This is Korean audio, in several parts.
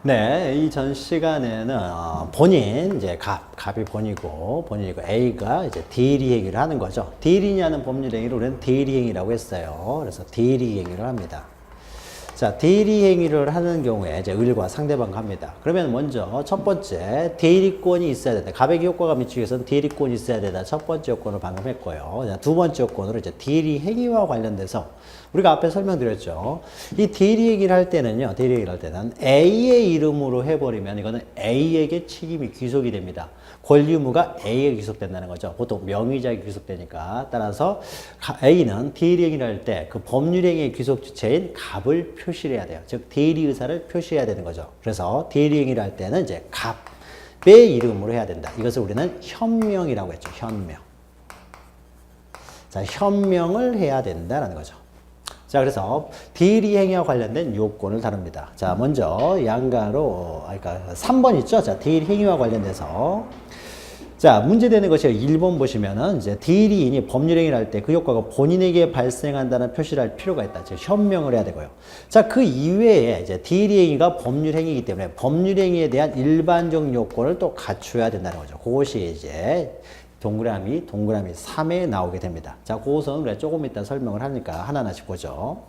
네, 이 전 시간에는 본인 이제 갑이 본이고 A가 이제 대리 행위를 하는 거죠. 대리냐는 법률 행위를 우리는 대리 행위라고 했어요. 그래서 대리 행위를 합니다. 자, 대리 행위를 하는 경우에 이제 을과 상대방 합니다. 그러면 먼저 첫 번째 대리권이 있어야 된다. 갑에게 효과가 미치기 위해서는 대리권이 있어야 된다. 첫 번째 요건을 방금 했고요. 자, 두 번째 요건으로 이제 대리 행위와 관련돼서 우리가 앞에 설명드렸죠. 이 대리 행위를 할 때는요. 대리 행위를 할 때는 A의 이름으로 해버리면 이거는 A에게 책임이 귀속이 됩니다. 권리 의무가 A에게 귀속된다는 거죠. 보통 명의자에게 귀속되니까. 따라서 A는 대리 행위를 할 때 그 법률 행위의 귀속 주체인 갑을 표시를 해야 돼요. 즉 대리 의사를 표시해야 되는 거죠. 그래서 대리 행위를 할 때는 이제 갑의 이름으로 해야 된다. 이것을 우리는 현명이라고 했죠. 현명. 자, 현명을 해야 된다라는 거죠. 자, 그래서 대리 행위와 관련된 요건을 다룹니다. 자, 먼저 양가로, 그러니까 3번 있죠? 자, 대리 행위와 관련돼서. 자, 문제되는 것이 1번 보시면은 이제 대리인이 법률 행위를 할 때 그 효과가 본인에게 발생한다는 표시를 할 필요가 있다. 즉, 현명을 해야 되고요. 자, 그 이외에 이제 대리 행위가 법률 행위이기 때문에 법률 행위에 대한 일반적 요건을 또 갖춰야 된다는 거죠. 그것이 이제 동그라미 3에 나오게 됩니다. 자, 그것은 우리가 조금 이따 설명을 하니까 하나하나씩 보죠.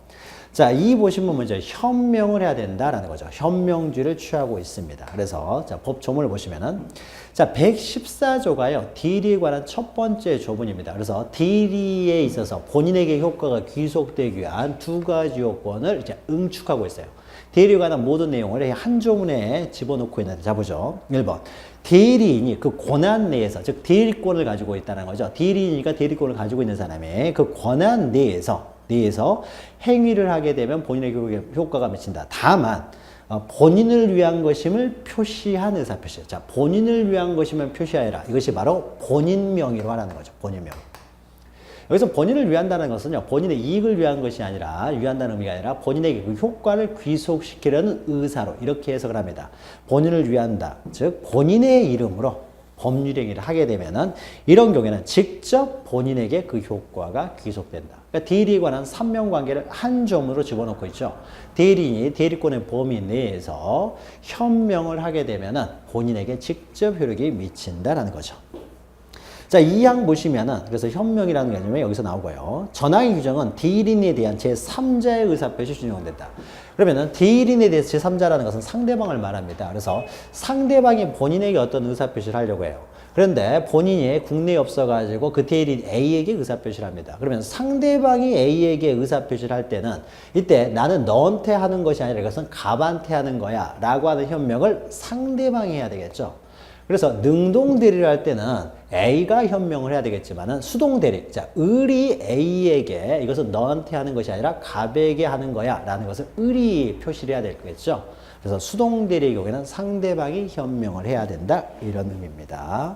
자, 이 보시면 먼저 현명을 해야 된다라는 거죠. 현명주의를 취하고 있습니다. 그래서 자, 법 조문을 보시면은 자, 114조가요. 대리에 관한 첫 번째 조문입니다. 그래서 대리에 있어서 본인에게 효과가 귀속되기 위한 두 가지 요건을 이제 응축하고 있어요. 대리에 관한 모든 내용을 한 조문에 집어넣고 있는데 자, 보죠. 1번. 대리인이 그 권한 내에서, 즉 대리권을 가지고 있다는 거죠. 대리인이니까 대리권을 가지고 있는 사람이 그 권한 내에서 행위를 하게 되면 본인에게 효과가 미친다. 다만 본인을 위한 것임을 표시한 의사표시. 자, 본인을 위한 것임을 표시하여라. 이것이 바로 본인 명의로 하라는 거죠. 본인 명의. 여기서 본인을 위한다는 것은요, 본인의 이익을 위한 것이 아니라, 위한다는 의미가 아니라 본인에게 그 효과를 귀속시키려는 의사로 이렇게 해석을 합니다. 본인을 위한다. 즉, 본인의 이름으로 법률 행위를 하게 되면은 이런 경우에는 직접 본인에게 그 효과가 귀속된다. 그러니까 대리에 관한 삼명관계를 한 조문으로 집어넣고 있죠. 대리인이 대리권의 범위 내에서 현명을 하게 되면은 본인에게 직접 효력이 미친다라는 거죠. 자, 이 항 보시면은 그래서 현명이라는 개념이 여기서 나오고요. 전항의 규정은 대리인에 대한 제3자의 의사표시 준용된다. 그러면은 대리인에 대해서 제3자라는 것은 상대방을 말합니다. 그래서 상대방이 본인에게 어떤 의사표시를 하려고 해요. 그런데 본인이 국내에 없어가지고 그 대리인 A에게 의사표시를 합니다. 그러면 상대방이 A에게 의사표시를 할 때는 이때 나는 너한테 하는 것이 아니라 이것은 갑한테 하는 거야 라고 하는 현명을 상대방이 해야 되겠죠. 그래서 능동대리를 할 때는 A가 현명을 해야 되겠지만은 수동대리, 자, 을이 A에게 이것은 너한테 하는 것이 아니라 갑에게 하는 거야 라는 것을 을이 표시를 해야 되겠죠. 그래서 수동대리의 경우에는 상대방이 현명을 해야 된다 이런 의미입니다.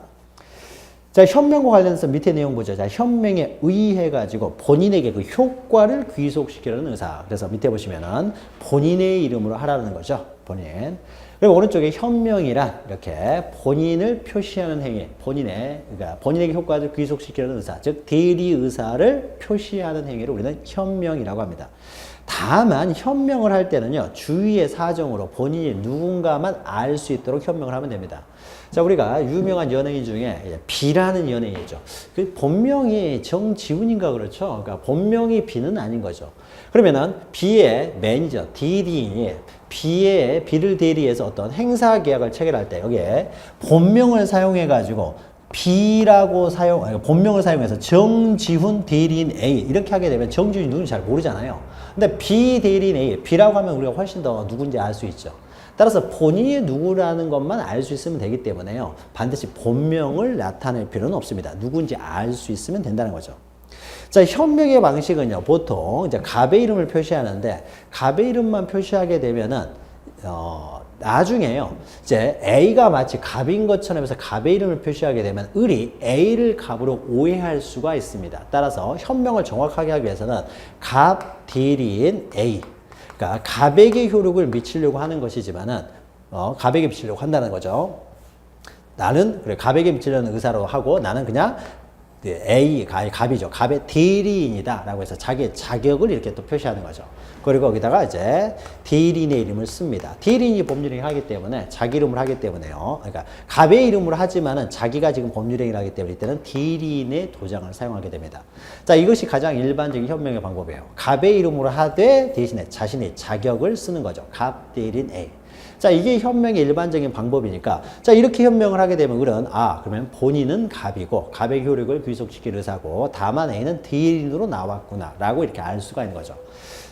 자, 현명과 관련해서 밑에 내용 보죠. 자, 현명에 의해가지고 본인에게 그 효과를 귀속시키려는 의사. 그래서 밑에 보시면은 본인의 이름으로 하라는 거죠. 본인. 그리고 오른쪽에 현명이란 이렇게 본인을 표시하는 행위, 그러니까 본인에게 효과를 귀속시키려는 의사, 즉 대리 의사를 표시하는 행위를 우리는 현명이라고 합니다. 다만 현명을 할 때는요, 주위의 사정으로 본인이 누군가만 알 수 있도록 현명을 하면 됩니다. 자, 우리가 유명한 연예인 중에 B라는 연예인이죠. 그 본명이 정지훈인가 그렇죠? 그러니까 본명이 B는 아닌 거죠. 그러면은 B의 매니저, 대리인이 B를 대리해서 어떤 행사 계약을 체결할 때 여기에 본명을 사용해가지고 B라고 본명을 사용해서 정지훈 대리인 A 이렇게 하게 되면 정지훈이 누군지 잘 모르잖아요. 근데 B 대리인 A, B라고 하면 우리가 훨씬 더 누군지 알 수 있죠. 따라서 본인이 누구라는 것만 알 수 있으면 되기 때문에요. 반드시 본명을 나타낼 필요는 없습니다. 누군지 알 수 있으면 된다는 거죠. 자, 현명의 방식은요, 보통 이제 갑의 이름을 표시하는데, 갑의 이름만 표시하게 되면은, 나중에요, 이제 A가 마치 갑인 것처럼 해서 갑의 이름을 표시하게 되면, 을이 A를 갑으로 오해할 수가 있습니다. 따라서 현명을 정확하게 하기 위해서는 갑 대리인 A. 그러니까 갑에게 효력을 미치려고 하는 것이지만은, 갑에게 미치려고 한다는 거죠. 나는, 그래, 갑에게 미치려는 의사로 하고, 나는 그냥 A, 갑이죠. 갑의 대리인이다 라고 해서 자기의 자격을 이렇게 또 표시하는 거죠. 그리고 거기다가 이제 대리인의 이름을 씁니다. 대리인이 법률행위를 하기 때문에 자기 이름으로 하기 때문에요. 그러니까 갑의 이름으로 하지만은 자기가 지금 법률행위를 하기 때문에 이때는 대리인의 도장을 사용하게 됩니다. 자, 이것이 가장 일반적인 현명의 방법이에요. 갑의 이름으로 하되 대신에 자신의 자격을 쓰는 거죠. 갑, 대리인, A. 자, 이게 현명의 일반적인 방법이니까, 자, 이렇게 현명을 하게 되면 우리는, 그러면 본인은 갑이고, 갑의 효력을 귀속시킬 의사고, 다만 A는 대리인으로 나왔구나, 라고 이렇게 알 수가 있는 거죠.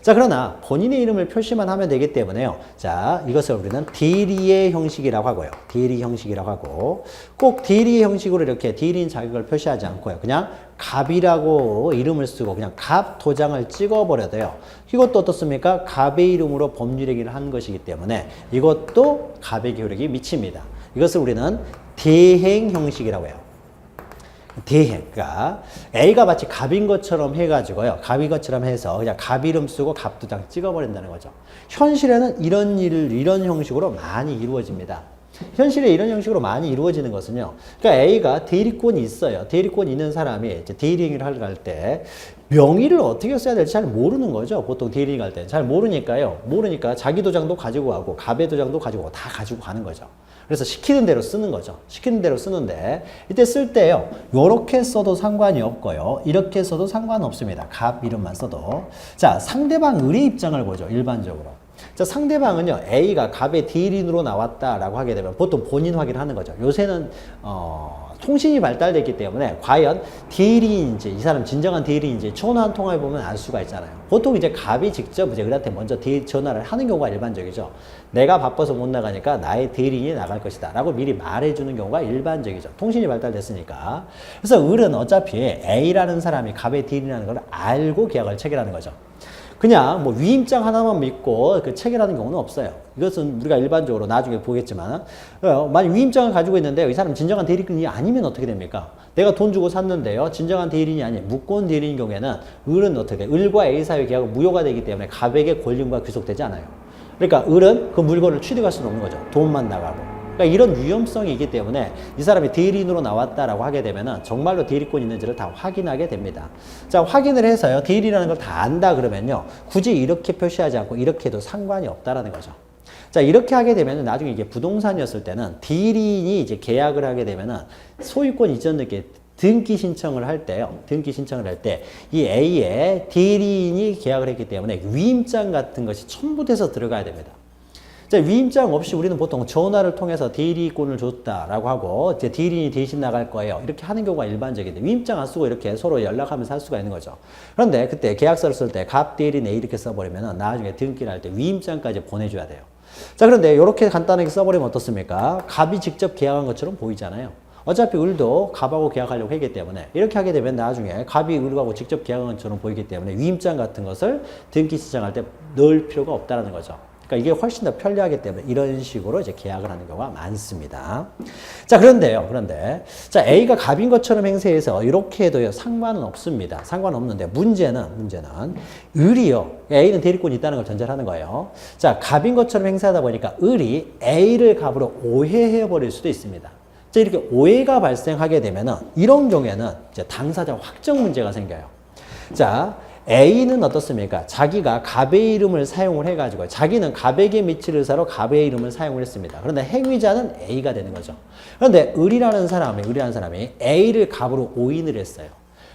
자, 그러나 본인의 이름을 표시만 하면 되기 때문에요. 자, 이것을 우리는 대리의 형식이라고 하고요. 대리 형식이라고 하고, 꼭 대리의 형식으로 이렇게 대리인 자격을 표시하지 않고요. 그냥 갑이라고 이름을 쓰고 그냥 갑 도장을 찍어버려도요. 이것도 어떻습니까? 갑의 이름으로 법률행위를 한 것이기 때문에 이것도 갑의 효력이 미칩니다. 이것을 우리는 대행 형식이라고 해요. 대행. 그러니까 A가 마치 갑인 것처럼 해가지고요. 갑인 것처럼 해서 그냥 갑 이름 쓰고 갑 도장 찍어버린다는 거죠. 현실에는 이런 형식으로 많이 이루어집니다. 현실에 이런 형식으로 많이 이루어지는 것은요. 그러니까 A가 대리권이 있어요. 대리권이 있는 사람이 이제 대리행위를 하러 갈 때 명의를 어떻게 써야 될지 잘 모르는 거죠. 보통 대리행 갈 때. 잘 모르니까요. 모르니까 자기 도장도 가지고 가고 갑의 도장도 가지고 가고 다 가지고 가는 거죠. 그래서 시키는 대로 쓰는 거죠. 시키는 대로 쓰는데 이때 쓸 때요. 요렇게 써도 상관이 없고요. 이렇게 써도 상관없습니다. 갑 이름만 써도. 자, 상대방 을의 입장을 보죠. 일반적으로. 자, 상대방은요, A가 갑의 대리인으로 나왔다라고 하게 되면 보통 본인 확인을 하는 거죠. 요새는, 통신이 발달됐기 때문에 과연 대리인인지, 이 사람 진정한 대리인인지 전화 한 통화해 보면 알 수가 있잖아요. 보통 이제 갑이 직접 이제 을한테 먼저 전화를 하는 경우가 일반적이죠. 내가 바빠서 못 나가니까 나의 대리인이 나갈 것이다. 라고 미리 말해주는 경우가 일반적이죠. 통신이 발달됐으니까. 그래서 을은 어차피 A라는 사람이 갑의 대리인이라는 걸 알고 계약을 체결하는 거죠. 그냥 뭐 위임장 하나만 믿고 그 체결하는 경우는 없어요. 이것은 우리가 일반적으로 나중에 보겠지만, 만약 위임장을 가지고 있는데 이 사람 진정한 대리인이 아니면 어떻게 됩니까? 내가 돈 주고 샀는데요. 진정한 대리인이 아닌 무권 대리인 경우에는 을은 어떻게 돼? 을과 A 사이의 계약은 무효가 되기 때문에 갑에게 권리금과 귀속되지 않아요. 그러니까 을은 그 물건을 취득할 수는 없는 거죠. 돈만 나가고. 그러니까 이런 위험성이 있기 때문에 이 사람이 대리인으로 나왔다라고 하게 되면은 정말로 대리권이 있는지를 다 확인하게 됩니다. 자, 확인을 해서요. 대리라는 걸 다 안다 그러면요. 굳이 이렇게 표시하지 않고 이렇게 해도 상관이 없다라는 거죠. 자, 이렇게 하게 되면은 나중에 이게 부동산이었을 때는 대리인이 이제 계약을 하게 되면은 소유권 이전 이렇게 등기 신청을 할 때요. 등기 신청을 할 때 이 A의 대리인이 계약을 했기 때문에 위임장 같은 것이 첨부돼서 들어가야 됩니다. 자, 위임장 없이 우리는 보통 전화를 통해서 대리권을 줬다라고 하고 이제 대리인이 대신 나갈 거예요. 이렇게 하는 경우가 일반적인데 위임장 안 쓰고 이렇게 서로 연락하면서 할 수가 있는 거죠. 그런데 그때 계약서를 쓸 때 갑 대리인 A 이렇게 써버리면 나중에 등기를 할 때 위임장까지 보내줘야 돼요. 자, 그런데 이렇게 간단하게 써버리면 어떻습니까? 갑이 직접 계약한 것처럼 보이잖아요. 어차피 을도 갑하고 계약하려고 하기 때문에 이렇게 하게 되면 나중에 갑이 을하고 직접 계약한 것처럼 보이기 때문에 위임장 같은 것을 등기 신청할 때 넣을 필요가 없다는 거죠. 그러니까 이게 훨씬 더 편리하기 때문에 이런 식으로 이제 계약을 하는 경우가 많습니다. 자, 그런데 자, A가 갑인 것처럼 행세해서 이렇게 해도요, 상관은 없습니다. 상관없는데 문제는 을이요. A는 대리권이 있다는 걸 전제를 하는 거예요. 자, 갑인 것처럼 행세하다 보니까 을이 A를 갑으로 오해해 버릴 수도 있습니다. 자, 이렇게 오해가 발생하게 되면은 이런 경우에는 이제 당사자 확정 문제가 생겨요. 자, A는 어떻습니까? 자기가 갑의 이름을 사용을 해가지고 자기는 갑에게 미칠 의사로 갑의 이름을 사용을 했습니다. 그런데 행위자는 A가 되는 거죠. 그런데 을이라는 사람이 A를 갑으로 오인을 했어요.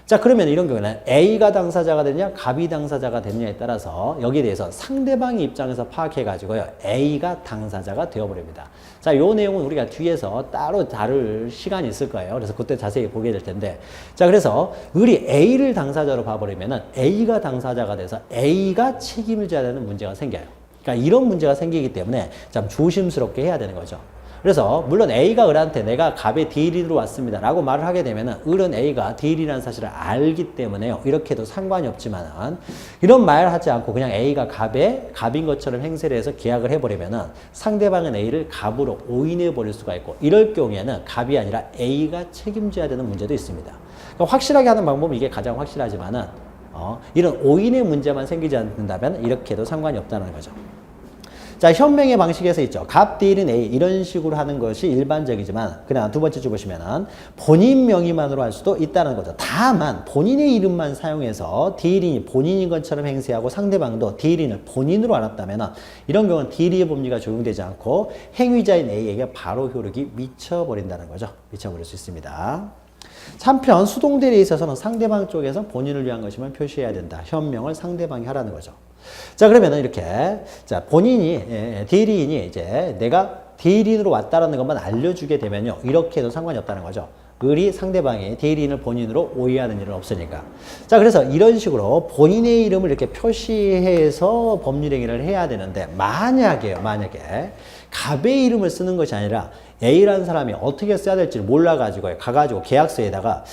자, 그러면 이런 경우에는 A가 당사자가 되느냐, 갑이 당사자가 되느냐에 따라서 여기에 대해서 상대방의 입장에서 파악해가지고요, A가 당사자가 되어버립니다. 자, 요 내용은 우리가 뒤에서 따로 다룰 시간이 있을 거예요. 그래서 그때 자세히 보게 될 텐데. 자, 그래서 을이 A를 당사자로 봐버리면은 A가 당사자가 돼서 A가 책임을 져야 되는 문제가 생겨요. 그러니까 이런 문제가 생기기 때문에 참 조심스럽게 해야 되는 거죠. 그래서 물론 A가 을한테 내가 갑의 대리인으로 왔습니다 라고 말을 하게 되면은 을은 A가 대리라는 사실을 알기 때문에요. 이렇게 해도 상관이 없지만 이런 말을 하지 않고 그냥 A가 갑인 것처럼 행세를 해서 계약을 해버리면은 상대방은 A를 갑으로 오인해 버릴 수가 있고 이럴 경우에는 갑이 아니라 A가 책임져야 되는 문제도 있습니다. 그러니까 확실하게 하는 방법은 이게 가장 확실하지만은 이런 오인의 문제만 생기지 않는다면 이렇게 해도 상관이 없다는 거죠. 자, 현명의 방식에서 있죠. 갑 대리인 A 이런 식으로 하는 것이 일반적이지만 그냥 두 번째 줄 보시면은 본인 명의만으로 할 수도 있다는 거죠. 다만 본인의 이름만 사용해서 대리인이 본인인 것처럼 행세하고 상대방도 대리인을 본인으로 알았다면은 이런 경우는 대리의 법리가 적용되지 않고 행위자인 A에게 바로 효력이 미쳐버린다는 거죠. 미쳐버릴 수 있습니다. 한편 수동대리에 있어서는 상대방 쪽에서 본인을 위한 것임을 표시해야 된다. 현명을 상대방이 하라는 거죠. 자, 그러면은 이렇게, 자, 대리인이 이제 내가 대리인으로 왔다라는 것만 알려주게 되면요. 이렇게 해도 상관이 없다는 거죠. 을이 상대방이 대리인을 본인으로 오해하는 일은 없으니까. 자, 그래서 이런 식으로 본인의 이름을 이렇게 표시해서 법률행위를 해야 되는데, 만약에 갑의 이름을 쓰는 것이 아니라 A라는 사람이 어떻게 써야 될지를 몰라가지고 가가지고 계약서에다가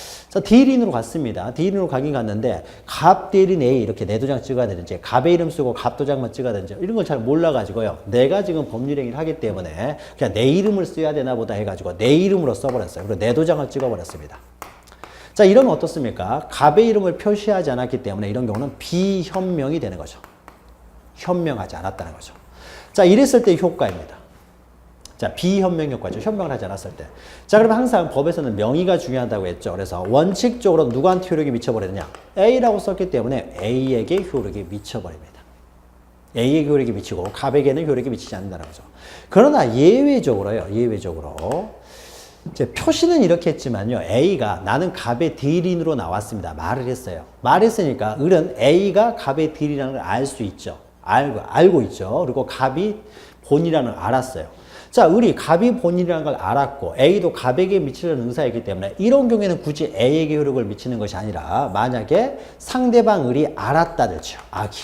대리인으로 갔습니다. 대리인으로 가긴 갔는데 갑 대리인 A 이렇게 내 도장 찍어야 되는지 갑의 이름 쓰고 갑 도장만 찍어야 되는지 이런 걸 잘 몰라가지고요. 내가 지금 법률행위를 하기 때문에 그냥 내 이름을 써야 되나 보다 해가지고 내 이름으로 써버렸어요. 그리고 내 도장을 찍어버렸습니다. 자, 이러면 어떻습니까? 갑의 이름을 표시하지 않았기 때문에 이런 경우는 비현명이 되는 거죠. 현명하지 않았다는 거죠. 자, 이랬을 때 효과입니다. 자, 비현명 효과죠. 현명을 하지 않았을 때. 자, 그러면 항상 법에서는 명의가 중요하다고 했죠. 그래서 원칙적으로 누구한테 효력이 미쳐버리느냐? A라고 썼기 때문에 A에게 효력이 미쳐버립니다. A에게 효력이 미치고 갑에게는 효력이 미치지 않는다는 거죠. 그러나 예외적으로요. 이제 표시는 이렇게 했지만요. A가 나는 갑의 대리인으로 나왔습니다. 말을 했어요. 말했으니까 을은 A가 갑의 대리인이라는 걸 알 수 있죠. 알고 있죠. 그리고 갑이 본이라는 걸 알았어요. 자, 을이 갑이 본인이라는 걸 알았고 A도 갑에게 미치려는 의사이기 때문에 이런 경우에는 굳이 A에게 효력을 미치는 것이 아니라 만약에 상대방 을이 알았다든지요. 악이.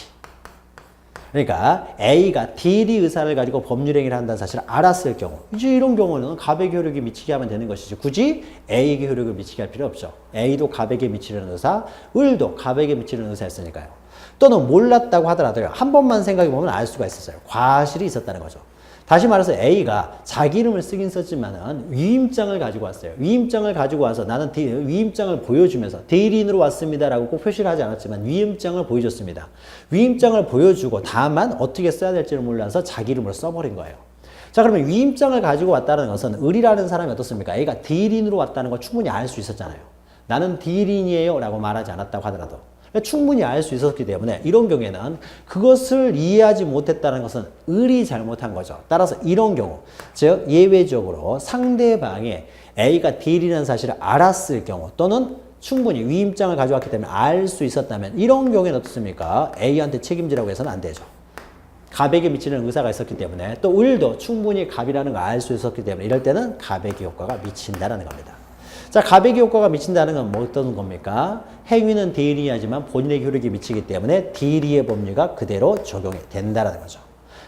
그러니까 A가 대리 의사를 가지고 법률행위를 한다는 사실을 알았을 경우 이제 이런 경우는 갑에게 효력이 미치게 하면 되는 것이지 굳이 A에게 효력을 미치게 할 필요 없죠. A도 갑에게 미치려는 의사, 을도 갑에게 미치려는 의사였으니까요. 또는 몰랐다고 하더라도요. 한 번만 생각해보면 알 수가 있었어요. 과실이 있었다는 거죠. 다시 말해서 A가 자기 이름을 쓰긴 썼지만은 위임장을 가지고 왔어요. 위임장을 가지고 와서 나는 위임장을 보여주면서 대리인으로 왔습니다라고 꼭 표시를 하지 않았지만 위임장을 보여줬습니다. 위임장을 보여주고 다만 어떻게 써야 될지를 몰라서 자기 이름으로 써버린 거예요. 자, 그러면 위임장을 가지고 왔다는 것은 을이라는 사람이 어떻습니까? A가 대리인으로 왔다는 걸 충분히 알 수 있었잖아요. 나는 대리인이에요 라고 말하지 않았다고 하더라도. 충분히 알 수 있었기 때문에 이런 경우에는 그것을 이해하지 못했다는 것은 을이 잘못한 거죠. 따라서 이런 경우, 즉 예외적으로 상대방이 A가 대리라는 사실을 알았을 경우 또는 충분히 위임장을 가져왔기 때문에 알 수 있었다면 이런 경우에는 어떻습니까? A한테 책임지라고 해서는 안 되죠. 갑에게 미치는 의사가 있었기 때문에 또 을도 충분히 갑이라는 걸 알 수 있었기 때문에 이럴 때는 갑에게 효과가 미친다는 겁니다. 자, 갑에게 효과가 미친다는 건 뭐 어떤 겁니까? 행위는 대리인이 하지만 본인에게 효력이 미치기 때문에 대리의 법리가 그대로 적용이 된다는 거죠.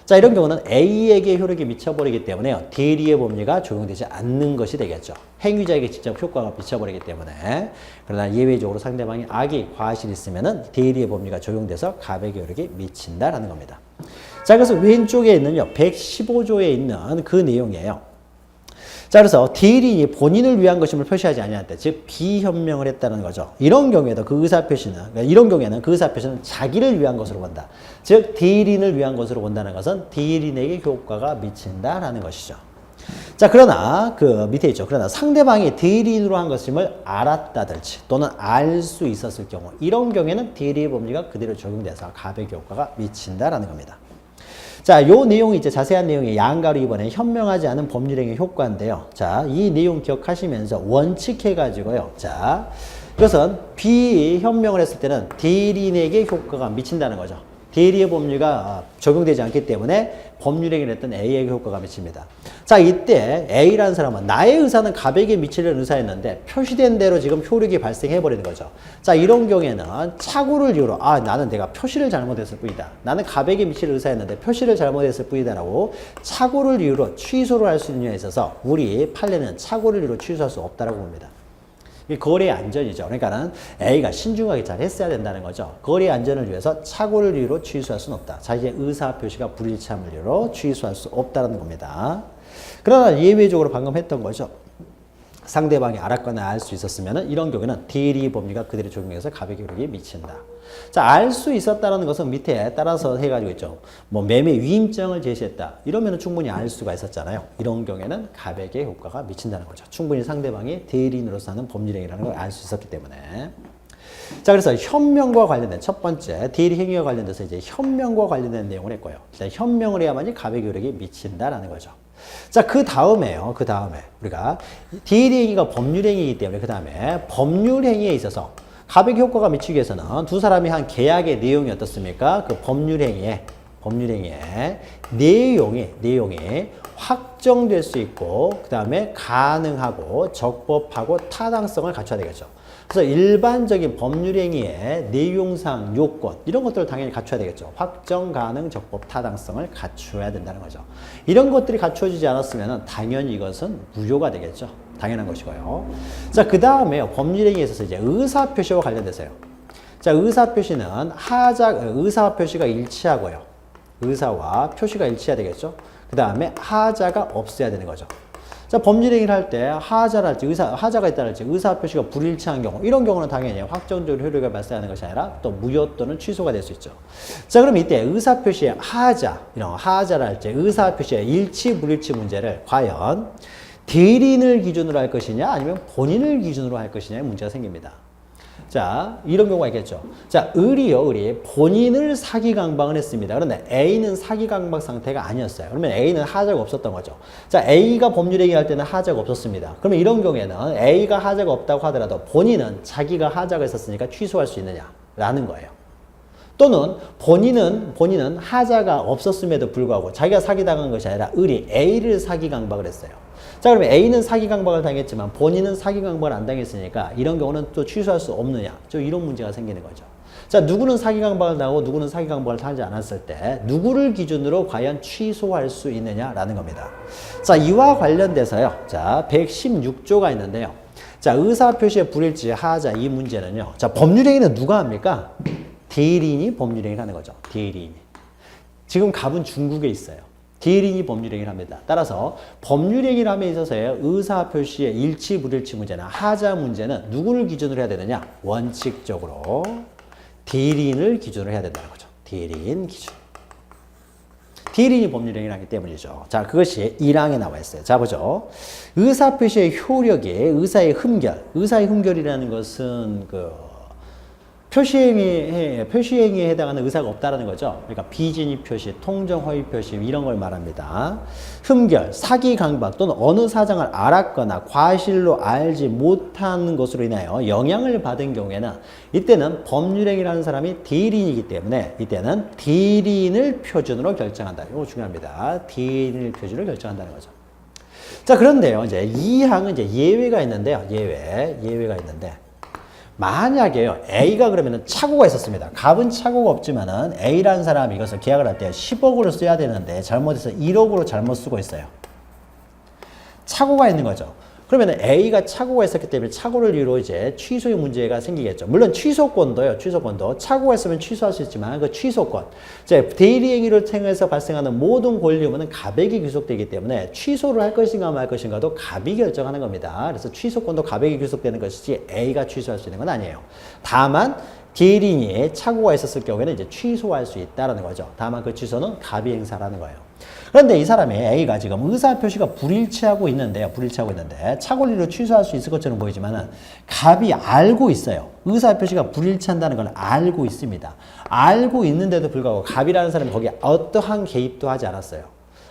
자, 이런 경우는 A에게 효력이 미쳐버리기 때문에요. 대리의 법리가 적용되지 않는 것이 되겠죠. 행위자에게 직접 효과가 미쳐버리기 때문에. 그러나 예외적으로 상대방이 악이 과실이 있으면은 대리의 법리가 적용돼서 갑에게 효력이 미친다라는 겁니다. 자, 그래서 왼쪽에 있는요. 115조에 있는 그 내용이에요. 자, 그래서 대리인이 본인을 위한 것임을 표시하지 아니할 때, 즉 비현명을 했다는 거죠. 이런 경우에도 그 의사표시는 자기를 위한 것으로 본다. 즉 대리인을 위한 것으로 본다는 것은 대리인에게 효과가 미친다라는 것이죠. 자, 그러나 그 밑에 있죠. 그러나 상대방이 대리인으로 한 것임을 알았다든지 또는 알 수 있었을 경우 이런 경우에는 대리의 법리가 그대로 적용돼서 갑에게 효과가 미친다라는 겁니다. 자, 요 내용이 이제 자세한 내용이 양가로 이번에 현명하지 않은 법률행위 효과인데요. 자, 이 내용 기억하시면서 원칙해가지고요. 자, 이것은 비현명을 했을 때는 대리인에게 효과가 미친다는 거죠. 대리의 법률가 적용되지 않기 때문에 법률행위를 했던 A에게 효과가 미칩니다. 자, 이때 A라는 사람은 나의 의사는 갑에게 미치려는 의사였는데 표시된 대로 지금 효력이 발생해버리는 거죠. 자, 이런 경우에는 착오를 이유로 나는 내가 표시를 잘못했을 뿐이다. 나는 갑에게 미칠 의사였는데 표시를 잘못했을 뿐이다 라고 착오를 이유로 취소를 할 수 있는 여에 있어서 우리 판례는 착오를 이유로 취소할 수 없다고 봅니다. 거래의 안전이죠. 그러니까는 A가 신중하게 잘 했어야 된다는 거죠. 거래의 안전을 위해서 착오를 이유로 취소할 수는 없다. 자기의 의사 표시가 불일치함을 이유로 취소할 수 없다는 겁니다. 그러나 예외적으로 방금 했던 거죠. 상대방이 알았거나 알 수 있었으면 이런 경우에는 대리 법리가 그대로 적용해서 가백의 효력이 미친다. 자, 알 수 있었다는 것은 밑에 따라서 해가지고 있죠. 뭐 매매 위임장을 제시했다. 이러면 충분히 알 수가 있었잖아요. 이런 경우에는 가백의 효과가 미친다는 거죠. 충분히 상대방이 대리인으로서 하는 법률행위라는 걸 알 수 있었기 때문에. 자, 그래서 현명과 관련된 첫 번째 대리 행위와 관련돼서 이제 현명과 관련된 내용을 했고요. 일단 현명을 해야만이 가백의 효력이 미친다라는 거죠. 자, 그 다음에요. 그 다음에 우리가 대리 행위가 법률 행위이기 때문에 그 다음에 법률 행위에 있어서 가백 효과가 미치기 위해서는 두 사람이 한 계약의 내용이 어떻습니까? 그 법률 행위의 내용이 확정될 수 있고 그 다음에 가능하고 적법하고 타당성을 갖춰야 되겠죠. 그래서 일반적인 법률 행위의 내용상 요건 이런 것들을 당연히 갖춰야 되겠죠. 확정, 가능, 적법, 타당성을 갖춰야 된다는 거죠. 이런 것들이 갖춰지지 않았으면 당연히 이것은 무효가 되겠죠. 당연한 것이고요. 자, 그 다음에 법률 행위에 있어서 이제 의사 표시와 관련돼서요. 자, 의사 표시는 의사 표시가 일치하고요. 의사와 표시가 일치해야 되겠죠. 그 다음에 하자가 없어야 되는 거죠. 자, 법률 행위를 할 때 하자랄지 하자가 있다랄지 의사 표시가 불일치한 경우 이런 경우는 당연히 확정적으로 효력을 발생하는 것이 아니라 또 무효 또는 취소가 될 수 있죠. 자, 그럼 이때 의사 표시의 이런 하자랄지 의사 표시의 일치 불일치 문제를 과연 대리인을 기준으로 할 것이냐 아니면 본인을 기준으로 할 것이냐의 문제가 생깁니다. 자, 이런 경우가 있겠죠. 자, 을이 본인을 사기강박을 했습니다. 그런데 A는 사기강박 상태가 아니었어요. 그러면 A는 하자가 없었던 거죠. 자, A가 법률행위 할 때는 하자가 없었습니다. 그러면 이런 경우에는 A가 하자가 없다고 하더라도 본인은 자기가 하자가 있었으니까 취소할 수 있느냐라는 거예요. 또는 본인은 하자가 없었음에도 불구하고 자기가 사기당한 것이 아니라 을이 A를 사기강박을 했어요. 자, 그러면 A는 사기강박을 당했지만 본인은 사기강박을 안 당했으니까 이런 경우는 또 취소할 수 없느냐. 이런 문제가 생기는 거죠. 자, 누구는 사기강박을 당하고 누구는 사기강박을 당하지 않았을 때 누구를 기준으로 과연 취소할 수 있느냐라는 겁니다. 자, 이와 관련돼서요. 자, 116조가 있는데요. 자, 의사표시의 불일치 하자 이 문제는요. 자, 법률행위는 누가 합니까? 대리인이 법률행위를 하는 거죠. 대리인이. 지금 갑은 중국에 있어요. 대리인이 법률행위를 합니다. 따라서 법률행위를 함에 있어서의 의사표시의 일치 불일치 문제나 하자 문제는 누구를 기준으로 해야 되느냐? 원칙적으로 대리인을 기준으로 해야 된다는 거죠. 대리인 기준. 대리인이 법률행위를 하기 때문이죠. 자, 그것이 1항에 나와 있어요. 자, 보죠. 의사표시의 효력이 의사의 흠결이라는 것은 표시행위에 해당하는 의사가 없다라는 거죠. 그러니까 비진입 표시, 통정 허위 표시 이런 걸 말합니다. 흠결, 사기 강박 또는 어느 사정을 알았거나 과실로 알지 못한 것으로 인하여 영향을 받은 경우에는 이때는 법률행위를 하는 사람이 대리인이기 때문에 이때는 대리인을 표준으로 결정한다. 이거 중요합니다. 대리인을 표준으로 결정한다는 거죠. 자, 그런데요. 이제 2항은 이제 예외가 있는데요. 예외가 있는데 만약에요, A가 그러면은 착오가 있었습니다. 갑은 착오가 없지만은 A라는 사람이 이것을 계약을 할 때 10억으로 써야 되는데 잘못해서 1억으로 잘못 쓰고 있어요. 착오가 있는 거죠. 그러면 A가 착오가 있었기 때문에 착오를 이유로 이제 취소의 문제가 생기겠죠. 물론 취소권도 착오가 있으면 취소할 수 있지만 그 취소권, 대리행위를 통해서 발생하는 모든 권리의무는 갑에게 귀속되기 때문에 취소를 할 것인가 말 것인가도 갑이 결정하는 겁니다. 그래서 취소권도 갑에게 귀속되는 것이지 A가 취소할 수 있는 건 아니에요. 다만 대리인이 착오가 있었을 경우에는 이제 취소할 수 있다는 거죠. 다만 그 취소는 갑이 행사라는 거예요. 그런데 이 사람이 A가 지금 의사표시가 불일치하고 있는데 착오리로 취소할 수 있을 것처럼 보이지만은 갑이 알고 있어요. 의사표시가 불일치한다는 걸 알고 있습니다. 알고 있는데도 불구하고 갑이라는 사람이 거기에 어떠한 개입도 하지 않았어요.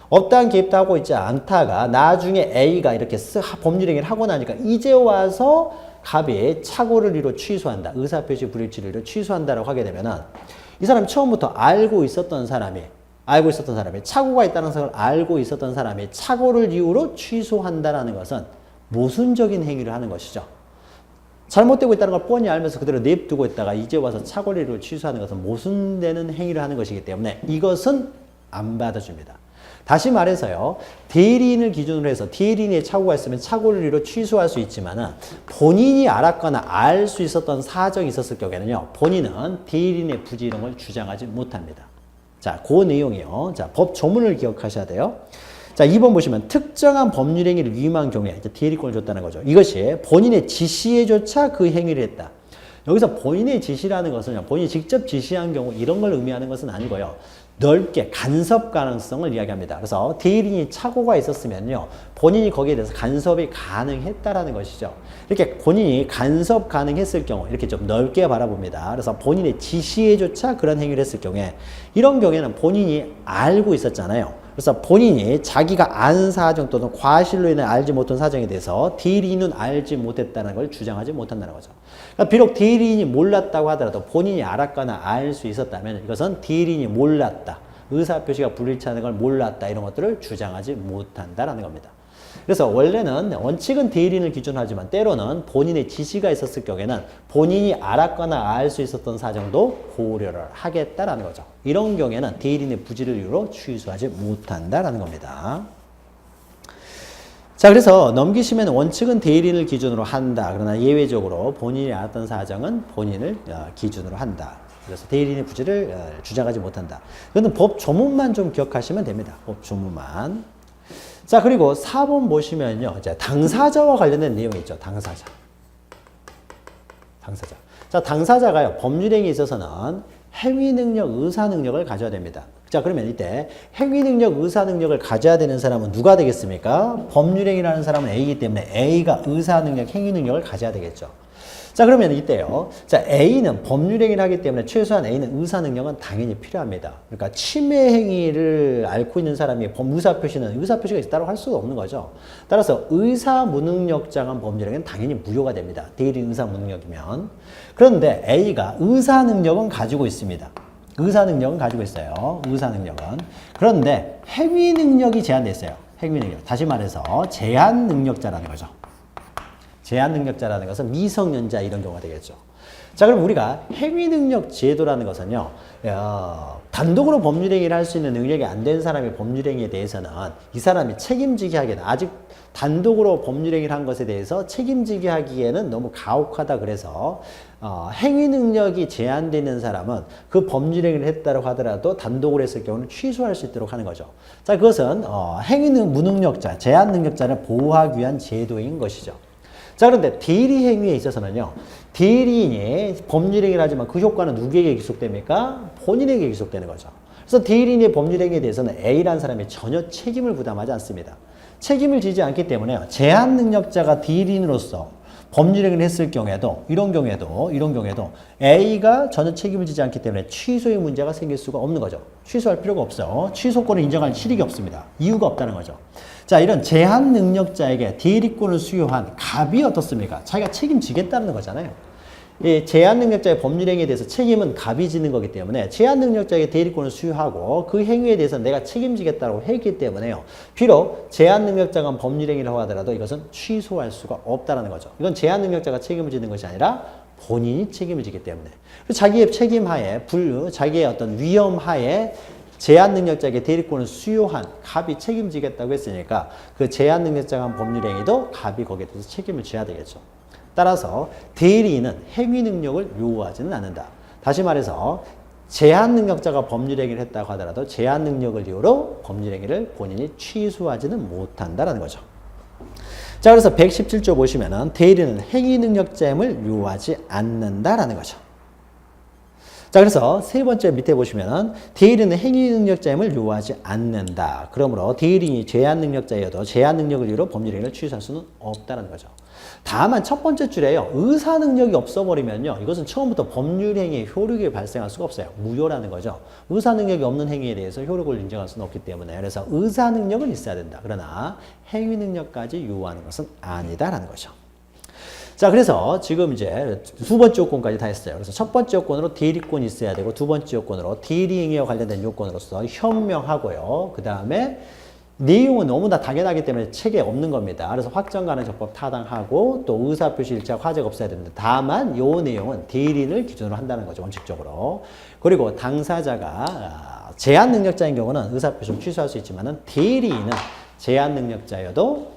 어떠한 개입도 하고 있지 않다가 나중에 A가 이렇게 법률행위를 하고 나니까 이제 와서 갑이 착오를 이로 취소한다. 의사표시 불일치를 이로 취소한다라고 하게 되면은 이 사람이 처음부터 알고 있었던 사람이 착오가 있다는 것을 알고 있었던 사람이 착오를 이유로 취소한다는 것은 모순적인 행위를 하는 것이죠. 잘못되고 있다는 걸 뻔히 알면서 그대로 냅두고 있다가 이제 와서 착오를 이유로 취소하는 것은 모순되는 행위를 하는 것이기 때문에 이것은 안 받아줍니다. 다시 말해서요. 대리인을 기준으로 해서 대리인의 착오가 있으면 착오를 이유로 취소할 수 있지만은 본인이 알았거나 알 수 있었던 사정이 있었을 경우에는요. 본인은 대리인의 부지 이런 걸 주장하지 못합니다. 자, 그 내용이요. 자, 법 조문을 기억하셔야 돼요. 자, 2번 보시면 특정한 법률 행위를 위임한 경우에 이제 대리권을 줬다는 거죠. 이것이 본인의 지시에조차 그 행위를 했다. 여기서 본인의 지시라는 것은 본인이 직접 지시한 경우 이런 걸 의미하는 것은 아니고요. 넓게 간섭 가능성을 이야기합니다. 그래서 대리인이 착오가 있었으면요. 본인이 거기에 대해서 간섭이 가능했다라는 것이죠. 이렇게 본인이 간섭 가능했을 경우 이렇게 좀 넓게 바라봅니다. 그래서 본인의 지시에조차 그런 행위를 했을 경우에 이런 경우에는 본인이 알고 있었잖아요. 그래서 본인이 자기가 아는 사정 또는 과실로 인해 알지 못한 사정에 대해서 대리인은 알지 못했다는 걸 주장하지 못한다는 거죠. 그러니까 비록 대리인이 몰랐다고 하더라도 본인이 알았거나 알 수 있었다면 이것은 대리인이 몰랐다. 의사표시가 불일치하는 걸 몰랐다. 이런 것들을 주장하지 못한다라는 겁니다. 그래서 원래는 원칙은 대리인을 기준으로 하지만 때로는 본인의 지시가 있었을 경우에는 본인이 알았거나 알 수 있었던 사정도 고려를 하겠다라는 거죠. 이런 경우에는 대리인의 부지를 이유로 취소하지 못한다라는 겁니다. 자, 그래서 넘기시면 원칙은 대리인을 기준으로 한다. 그러나 예외적으로 본인이 알았던 사정은 본인을 기준으로 한다. 그래서 대리인의 부지를 주장하지 못한다. 이거는 법 조문만 좀 기억하시면 됩니다. 법 조문만. 자, 그리고 4번 보시면요. 이제 당사자와 관련된 내용이 있죠. 당사자. 자, 당사자가요. 법률행위에 있어서는 행위능력, 의사능력을 가져야 됩니다. 자, 그러면 이때 행위능력, 의사능력을 가져야 되는 사람은 누가 되겠습니까? 법률행위라는 사람은 A이기 때문에 A가 의사능력, 행위능력을 가져야 되겠죠. 자, 그러면 이때요. 자, A는 법률행위를 하기 때문에 최소한 A는 의사능력은 당연히 필요합니다. 그러니까 침해 행위를 앓고 있는 사람이 의사표시는 의사표시가 있다고 할 수가 없는 거죠. 따라서 의사무능력장한 법률행위는 당연히 무효가 됩니다. 대리인 의사무능력이면. 그런데 A가 의사능력은 가지고 있습니다. 의사능력은 가지고 있어요. 의사능력은. 그런데 행위능력이 제한되어 있어요. 행위능력. 다시 말해서 제한능력자라는 거죠. 제한능력자라는 것은 미성년자 이런 경우가 되겠죠. 자, 그럼 우리가 행위능력 제도라는 것은요, 단독으로 법률행위를 할 수 있는 능력이 안 된 사람의 법률행위에 대해서는 이 사람이 책임지게 하기에는 아직 단독으로 법률행위를 한 것에 대해서 책임지게 하기에는 너무 가혹하다 그래서 행위능력이 제한되는 사람은 그 법률행위를 했다고 하더라도 단독으로 했을 경우는 취소할 수 있도록 하는 거죠. 자, 그것은 무능력자, 제한능력자를 보호하기 위한 제도인 것이죠. 자, 그런데 대리 행위에 있어서는요, 대리인이 법률행위를 하지만 그 효과는 누구에게 기속됩니까? 본인에게 기속되는 거죠. 그래서 대리인의 법률행위에 대해서는 A라는 사람이 전혀 책임을 부담하지 않습니다. 책임을 지지 않기 때문에 제한능력자가 대리인으로서 법률행위를 했을 경우에도 이런 경우에도 A가 전혀 책임을 지지 않기 때문에 취소의 문제가 생길 수가 없는 거죠. 취소할 필요가 없어요. 취소권을 인정할 실익이 없습니다. 이유가 없다는 거죠. 자, 이런 제한능력자에게 대리권을 수여한 갑이 어떻습니까? 자기가 책임지겠다는 거잖아요. 이 제한능력자의 법률행위에 대해서 책임은 갑이 지는 거기 때문에 제한능력자에게 대리권을 수여하고 그 행위에 대해서 내가 책임지겠다고 했기 때문에요. 비록 제한능력자가 법률행위라고 하더라도 이것은 취소할 수가 없다는 거죠. 이건 제한능력자가 책임을 지는 것이 아니라 본인이 책임을 지기 때문에. 자기의 책임하에, 자기의 어떤 위험하에 제한능력자에게 대리권을 수여한 갑이 책임지겠다고 했으니까 그 제한능력자가 한 법률행위도 갑이 거기에 대해서 책임을 져야 되겠죠. 따라서 대리인은 행위능력을 요구하지는 않는다. 다시 말해서 제한능력자가 법률행위를 했다고 하더라도 제한능력을 이유로 법률행위를 본인이 취소하지는 못한다는 거죠. 자, 그래서 117조 보시면은 대리인은 행위능력자임을 요구하지 않는다라는 거죠. 자, 그래서 세 번째 밑에 보시면은 대리인은 행위능력자임을 요구하지 않는다. 그러므로 대리인이 제한능력자여도 제한능력을 이유로 법률행위를 취소할 수는 없다는 거죠. 다만 첫 번째 줄에요. 의사능력이 없어버리면요. 이것은 처음부터 법률행위의 효력이 발생할 수가 없어요. 무효라는 거죠. 의사능력이 없는 행위에 대해서 효력을 인정할 수는 없기 때문에 그래서 의사능력은 있어야 된다. 그러나 행위능력까지 요구하는 것은 아니다라는 거죠. 자, 그래서 지금 이제 두 번째 요건까지 다 했어요. 그래서 첫 번째 요건으로 대리권이 있어야 되고 두 번째 요건으로 대리행위와 관련된 요건으로서 현명하고요. 그 다음에 내용은 너무나 당연하기 때문에 책에 없는 겁니다. 그래서 확정 가능 적법 타당하고 또 의사표시 일치하고 화재가 없어야 됩니다. 다만 이 내용은 대리인을 기준으로 한다는 거죠. 원칙적으로. 그리고 당사자가 제한능력자인 경우는 의사표시를 취소할 수 있지만은 대리인은 제한능력자여도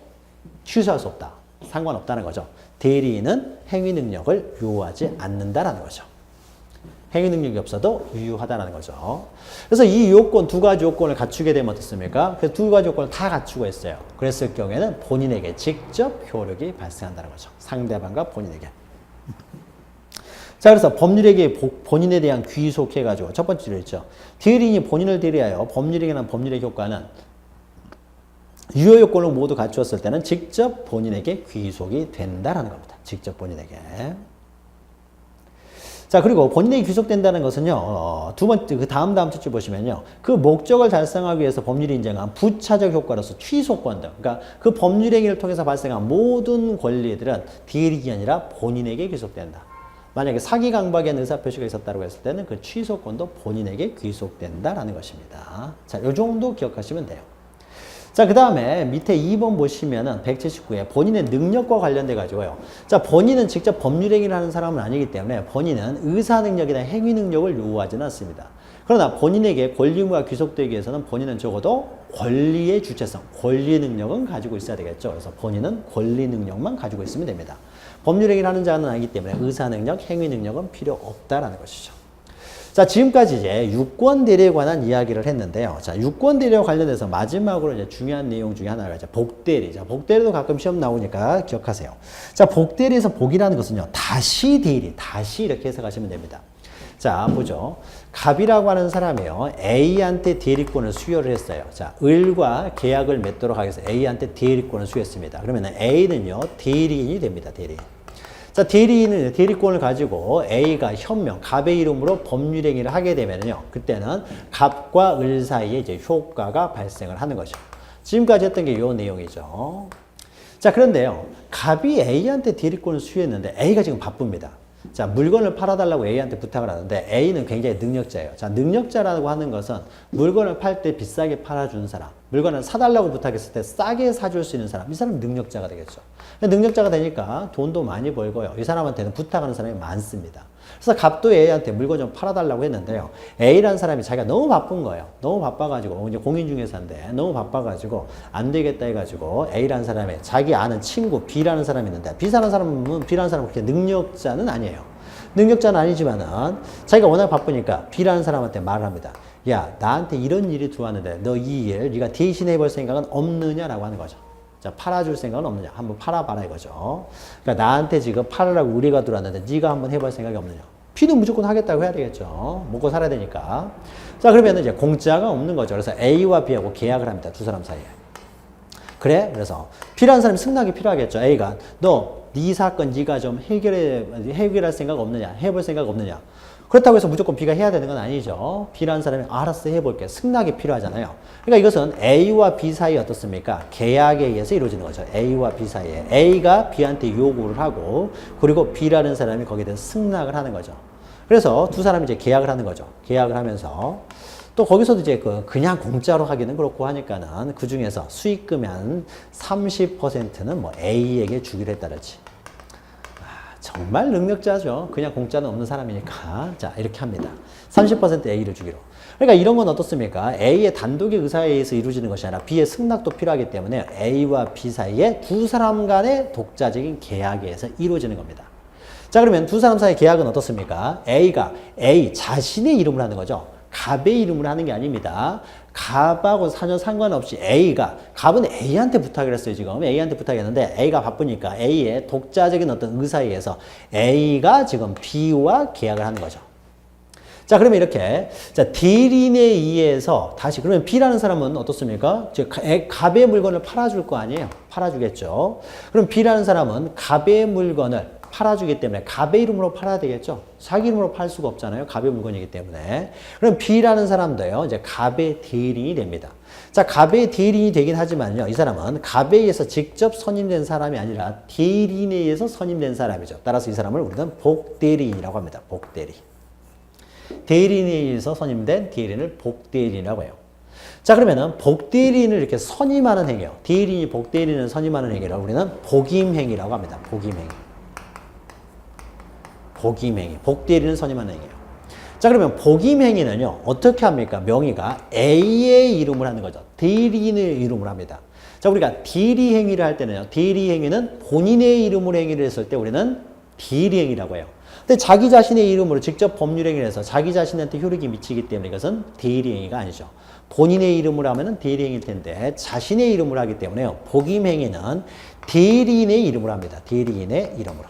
취소할 수 없다. 상관없다는 거죠. 대리인은 행위능력을 요구하지 않는다라는 거죠. 행위 능력이 없어도 유효하다는 거죠. 그래서 이 요건, 두 가지 요건을 갖추게 되면 어떻습니까? 그 두 가지 요건을 다 갖추고 있어요. 그랬을 경우에는 본인에게 직접 효력이 발생한다는 거죠. 상대방과 본인에게. 자, 그래서 법률에게 본인에 대한 귀속해가지고 첫 번째로 있죠. 대리인이 본인을 대리하여 법률에게 하는 법률의 효과는 유효 요건을 모두 갖추었을 때는 직접 본인에게 귀속이 된다라는 겁니다. 직접 본인에게. 자, 그리고 본인에게 귀속된다는 것은요, 두 번째, 그 다음 줄 보시면요, 그 목적을 달성하기 위해서 법률이 인정한 부차적 효과로서 취소권 등, 그러니까 그 법률 행위를 통해서 발생한 모든 권리들은 대리인이 아니라 본인에게 귀속된다. 만약에 사기 강박의 의사표시가 있었다고 했을 때는 그 취소권도 본인에게 귀속된다라는 것입니다. 자, 이 정도 기억하시면 돼요. 자, 그 다음에 밑에 2번 보시면은 179에 본인의 능력과 관련돼 가지고요. 자, 본인은 직접 법률 행위를 하는 사람은 아니기 때문에 본인은 의사 능력이나 행위 능력을 요구하지는 않습니다. 그러나 본인에게 권리무가 귀속되기 위해서는 본인은 적어도 권리의 주체성, 권리의 능력은 가지고 있어야 되겠죠. 그래서 본인은 권리 능력만 가지고 있으면 됩니다. 법률 행위를 하는 자는 아니기 때문에 의사 능력, 행위 능력은 필요 없다라는 것이죠. 자, 지금까지 이제 유권 대리에 관한 이야기를 했는데요. 자, 유권 대리와 관련해서 마지막으로 이제 중요한 내용 중에 하나가 이제 복대리. 자, 복대리도 가끔 시험 나오니까 기억하세요. 자, 복대리에서 복이라는 것은요, 다시 대리, 다시 이렇게 해석하시면 됩니다. 자, 보죠. 갑이라고 하는 사람이요, A한테 대리권을 수여를 했어요. 자, 을과 계약을 맺도록 하기 위해서 A한테 대리권을 수여했습니다. 그러면 A는요, 대리인이 됩니다. 대리인. 자, 대리인은 대리권을 가지고 A가 현명, 갑의 이름으로 법률 행위를 하게 되면요, 그때는 갑과 을 사이에 이제 효과가 발생을 하는 거죠. 지금까지 했던 게 이 내용이죠. 자, 그런데요, 갑이 A한테 대리권을 수여했는데 A가 지금 바쁩니다. 자, 물건을 팔아달라고 A한테 부탁을 하는데 A는 굉장히 능력자예요. 자, 능력자라고 하는 것은 물건을 팔 때 비싸게 팔아주는 사람, 물건을 사달라고 부탁했을 때 싸게 사줄 수 있는 사람, 이 사람이 능력자가 되겠죠. 능력자가 되니까 돈도 많이 벌고요. 이 사람한테는 부탁하는 사람이 많습니다. 그래서 갑도 A한테 물건 좀 팔아달라고 했는데요. A라는 사람이 자기가 너무 바쁜 거예요. 너무 바빠가지고, 이제 공인중개사인데 너무 바빠가지고 안 되겠다 해가지고 A라는 사람이 자기 아는 친구 B라는 사람이 있는데 B라는 사람은 그렇게 능력자는 아니에요. 능력자는 아니지만은 자기가 워낙 바쁘니까 B라는 사람한테 말을 합니다. 야, 나한테 이런 일이 들어왔는데 너 이 일 네가 대신해 볼 생각은 없느냐라고 하는 거죠. 자, 팔아줄 생각은 없느냐? 한번 팔아봐라 이거죠. 그러니까 나한테 지금 팔으라고 의뢰가 들어왔는데 네가 한번 해볼 생각이 없느냐? B는 무조건 하겠다고 해야 되겠죠. 먹고 살아야 되니까. 자, 그러면 이제 공짜가 없는 거죠. 그래서 A와 B하고 계약을 합니다. 두 사람 사이에. 그래? 그래서 B라는 사람이 승낙이 필요하겠죠. A가 너 네 사건 네가 좀 해결할 생각 없느냐? 해볼 생각 없느냐? 그렇다고 해서 무조건 B가 해야 되는 건 아니죠. B라는 사람이 알았어 해볼게. 승낙이 필요하잖아요. 그러니까 이것은 A와 B 사이에 어떻습니까? 계약에 의해서 이루어지는 거죠. A와 B 사이에. A가 B한테 요구를 하고 그리고 B라는 사람이 거기에 대해서 승낙을 하는 거죠. 그래서 두 사람이 이제 계약을 하는 거죠. 계약을 하면서 또 거기서도 이제 그냥 공짜로 하기는 그렇고 하니까는 그 중에서 수익금의 한 30%는 뭐 A에게 주기로 했다든지. 정말 능력자죠. 그냥 공짜는 없는 사람이니까. 자, 이렇게 합니다. 30% A를 주기로. 그러니까 이런 건 어떻습니까? A의 단독의 의사에 의해서 이루어지는 것이 아니라 B의 승낙도 필요하기 때문에 A와 B 사이에 두 사람 간의 독자적인 계약에 의해서 이루어지는 겁니다. 자, 그러면 두 사람 사이의 계약은 어떻습니까? A가 A 자신의 이름을 하는 거죠. 갑의 이름으로 하는 게 아닙니다. 갑하고 전혀 상관없이 갑은 A한테 부탁을 했어요, 지금. A한테 부탁했는데 A가 바쁘니까 A의 독자적인 어떤 의사에 의해서 A가 지금 B와 계약을 하는 거죠. 자, 그러면 이렇게, 자, 대리인에 의해서 다시, 그러면 B라는 사람은 어떻습니까? 갑의 물건을 팔아줄 거 아니에요? 팔아주겠죠. 그럼 B라는 사람은 갑의 물건을 팔아주기 때문에 갑의 이름으로 팔아야 되겠죠. 자기 이름으로 팔 수가 없잖아요. 갑의 물건이기 때문에. 그럼 B라는 사람도요, 이제 갑의 대리인이 됩니다. 자, 갑의 대리인이 되긴 하지만요, 이 사람은 갑에 의해서 직접 선임된 사람이 아니라 대리인에 의해서 선임된 사람이죠. 따라서 이 사람을 우리는 복대리인이라고 합니다. 복대리. 대리인에 의해서 선임된 대리인을 복대리인이라고 해요. 자, 그러면은 복대리인을 이렇게 선임하는 행위요. 대리인이 복대리인을 선임하는 행위를 우리는 복임행위라고 합니다. 복임행위. 복임행위. 복대리인을 선임하는 행위예요. 자, 그러면 복임행위는요, 어떻게 합니까? 명의가 A의 이름을 하는 거죠. 대리인의 이름을 합니다. 자, 우리가 대리행위를 할 때는요, 대리행위는 본인의 이름으로 행위를 했을 때 우리는 대리행위라고 해요. 근데 자기 자신의 이름으로 직접 법률행위를 해서 자기 자신한테 효력이 미치기 때문에 이것은 대리행위가 아니죠. 본인의 이름으로 하면은 대리행위일 텐데 자신의 이름으로 하기 때문에요. 복임행위는 대리인의 이름으로 합니다. 대리인의 이름으로.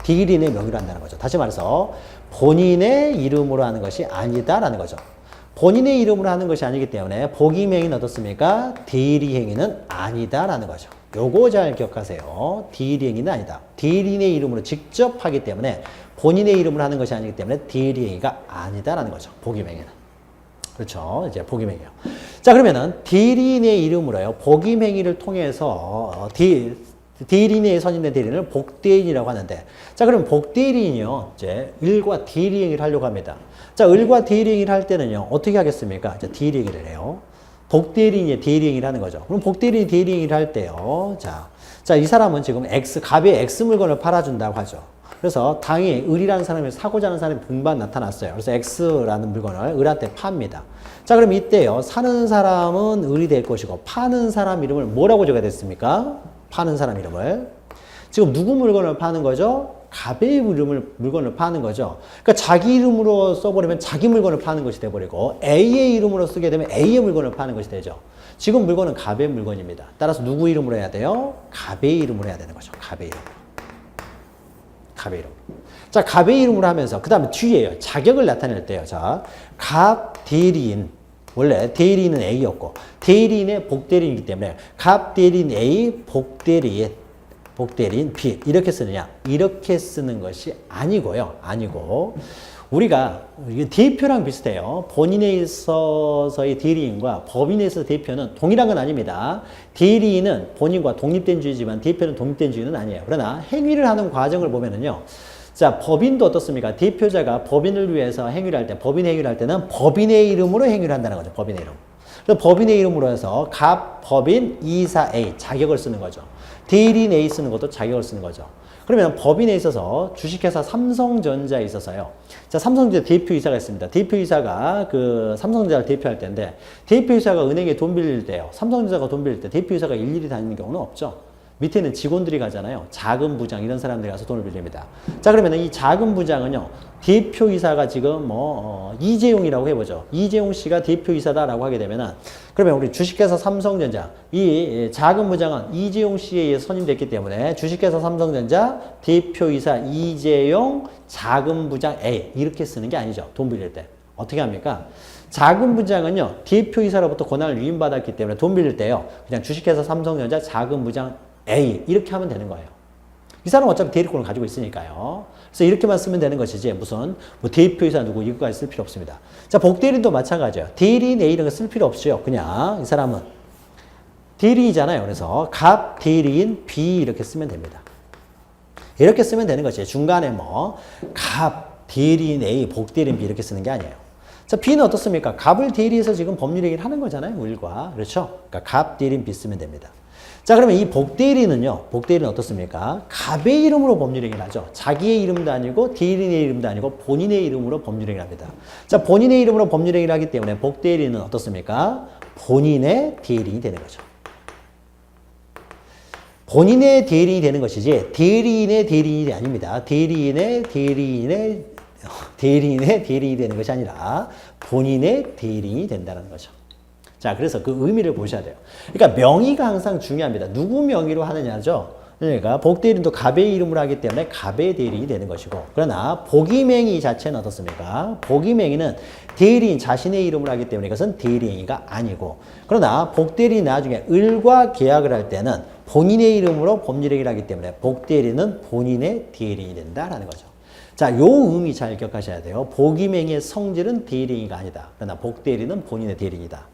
대리인의 명의로 한다는 거죠. 다시 말해서 본인의 이름으로 하는 것이 아니다라는 거죠. 본인의 이름으로 하는 것이 아니기 때문에 복임행위는 어떻습니까? 대리행위는 아니다라는 거죠. 요거 잘 기억하세요. 대리행위는 아니다. 대리인의 이름으로 직접 하기 때문에 본인의 이름으로 하는 것이 아니기 때문에 대리행위가 아니다라는 거죠. 복임행위는. 그렇죠. 이제 복임행위요. 자, 그러면은 대리인의 이름으로요. 복임행위를 통해서 대리인에 선임된 대리인을 복대리인이라고 하는데, 자, 그럼 복대리인이요. 이제 을과 대리행위를 하려고 합니다. 자, 을과 대리행위를 할 때는요. 어떻게 하겠습니까? 이제 대리행위를 해요. 복대리인이 대리행위를 하는 거죠. 그럼 복대리인이 대리행위를 할 때요. 자, 이 사람은 지금 갑의 X 물건을 팔아준다고 하죠. 그래서 당이 을이라는 사람이 사고자 하는 사람이 분반 나타났어요. 그래서 X라는 물건을 을한테 팝니다. 자, 그럼 이때요. 사는 사람은 을이 될 것이고 파는 사람 이름을 뭐라고 적어야 됐습니까? 파는 사람 이름을. 지금 누구 물건을 파는 거죠? 갑의 물건을 파는 거죠. 그러니까 자기 이름으로 써버리면 자기 물건을 파는 것이 돼버리고 A의 이름으로 쓰게 되면 A의 물건을 파는 것이 되죠. 지금 물건은 갑의 물건입니다. 따라서 누구 이름으로 해야 돼요? 갑의 이름으로 해야 되는 거죠. 갑의 이름으로. 갑의 이름. 자, 갑의 이름으로 하면서 그 다음에 뒤에요. 자격을 나타낼 때요. 자, 갑 대리인. 원래 대리인은 A였고 대리인의 복대리인이기 때문에 갑 대리인 A, 복대리인 B 이렇게 쓰느냐? 이렇게 쓰는 것이 아니고요. 아니고 우리가 대표랑 비슷해요. 본인에 있어서의 대리인과 법인에 있어서 대표는 동일한 건 아닙니다. 대리인은 본인과 독립된 주의지만 대표는 독립된 주의는 아니에요. 그러나 행위를 하는 과정을 보면은요. 자, 법인도 어떻습니까? 대표자가 법인을 위해서 행위를 할 때, 법인 행위를 할 때는 법인의 이름으로 행위를 한다는 거죠. 법인의 이름. 그래서 법인의 이름으로 해서 갑, 법인, 이사 A 자격을 쓰는 거죠. 대리인 A 쓰는 것도 자격을 쓰는 거죠. 그러면 법인에 있어서 주식회사 삼성전자에 있어서요. 자, 삼성전자 대표이사가 있습니다. 대표이사가 그 삼성전자를 대표할 때인데 대표이사가 은행에 돈 빌릴 때요. 삼성전자가 돈 빌릴 때 대표이사가 일일이 다니는 경우는 없죠. 밑에는 직원들이 가잖아요. 자금 부장 이런 사람들이 가서 돈을 빌립니다. 자, 그러면 이 자금 부장은요. 대표이사가 지금 이재용이라고 해보죠. 이재용 씨가 대표이사다라고 하게 되면은 그러면 우리 주식회사 삼성전자 이 자금 부장은 이재용 씨에 의해서 선임됐기 때문에 주식회사 삼성전자 대표이사 이재용 자금 부장 A 이렇게 쓰는 게 아니죠. 돈 빌릴 때. 어떻게 합니까? 자금 부장은요. 대표이사로부터 권한을 위임받았기 때문에 돈 빌릴 때요. 그냥 주식회사 삼성전자 자금 부장 A 이렇게 하면 되는 거예요. 이 사람은 어차피 대리권을 가지고 있으니까요. 그래서 이렇게만 쓰면 되는 것이지 무슨 뭐 대표이사 누구 이거까지 쓸 필요 없습니다. 자, 복대리인도 마찬가지예요. 대리인 A 이런 거 쓸 필요 없어요. 그냥 이 사람은 대리인이잖아요. 그래서 갑 대리인 B 이렇게 쓰면 됩니다. 이렇게 쓰면 되는 것이에요. 중간에 뭐 갑 대리인 A 복대리인 B 이렇게 쓰는 게 아니에요. 자, B는 어떻습니까? 갑을 대리해서 지금 법률 얘기를 하는 거잖아요. 을과. 그렇죠? 그러니까 갑 대리인 B 쓰면 됩니다. 자, 그러면 이 복대리는요. 복대리는 어떻습니까? 갑의 이름으로 법률 얘기를 하죠. 자기의 이름도 아니고 대리인의 이름도 아니고 본인의 이름으로 법률 얘기를 합니다. 자, 본인의 이름으로 법률 얘기를 하기 때문에 복대리는 어떻습니까? 본인의 대리인이 되는 거죠. 본인의 대리인이 되는 것이지 대리인의 대리인이 아닙니다. 대리인의 대리인이 되는 것이 아니라 본인의 대리인이 된다는 거죠. 자, 그래서 그 의미를 보셔야 돼요. 그러니까 명의가 항상 중요합니다. 누구 명의로 하느냐죠. 그러니까 복대리인도 갑의 이름으로 하기 때문에 갑의 대리인이 되는 것이고, 그러나 복임행위 자체는 어떻습니까? 복임행위는 대리인 자신의 이름으로 하기 때문에 이것은 대리행위가 아니고, 그러나 복대리인 나중에 을과 계약을 할 때는 본인의 이름으로 법률행위를 하기 때문에 복대리는 본인의 대리인이 된다라는 거죠. 자, 요 의미 잘 기억하셔야 돼요. 복임행위의 성질은 대리인이 아니다. 그러나 복대리는 본인의 대리인이다.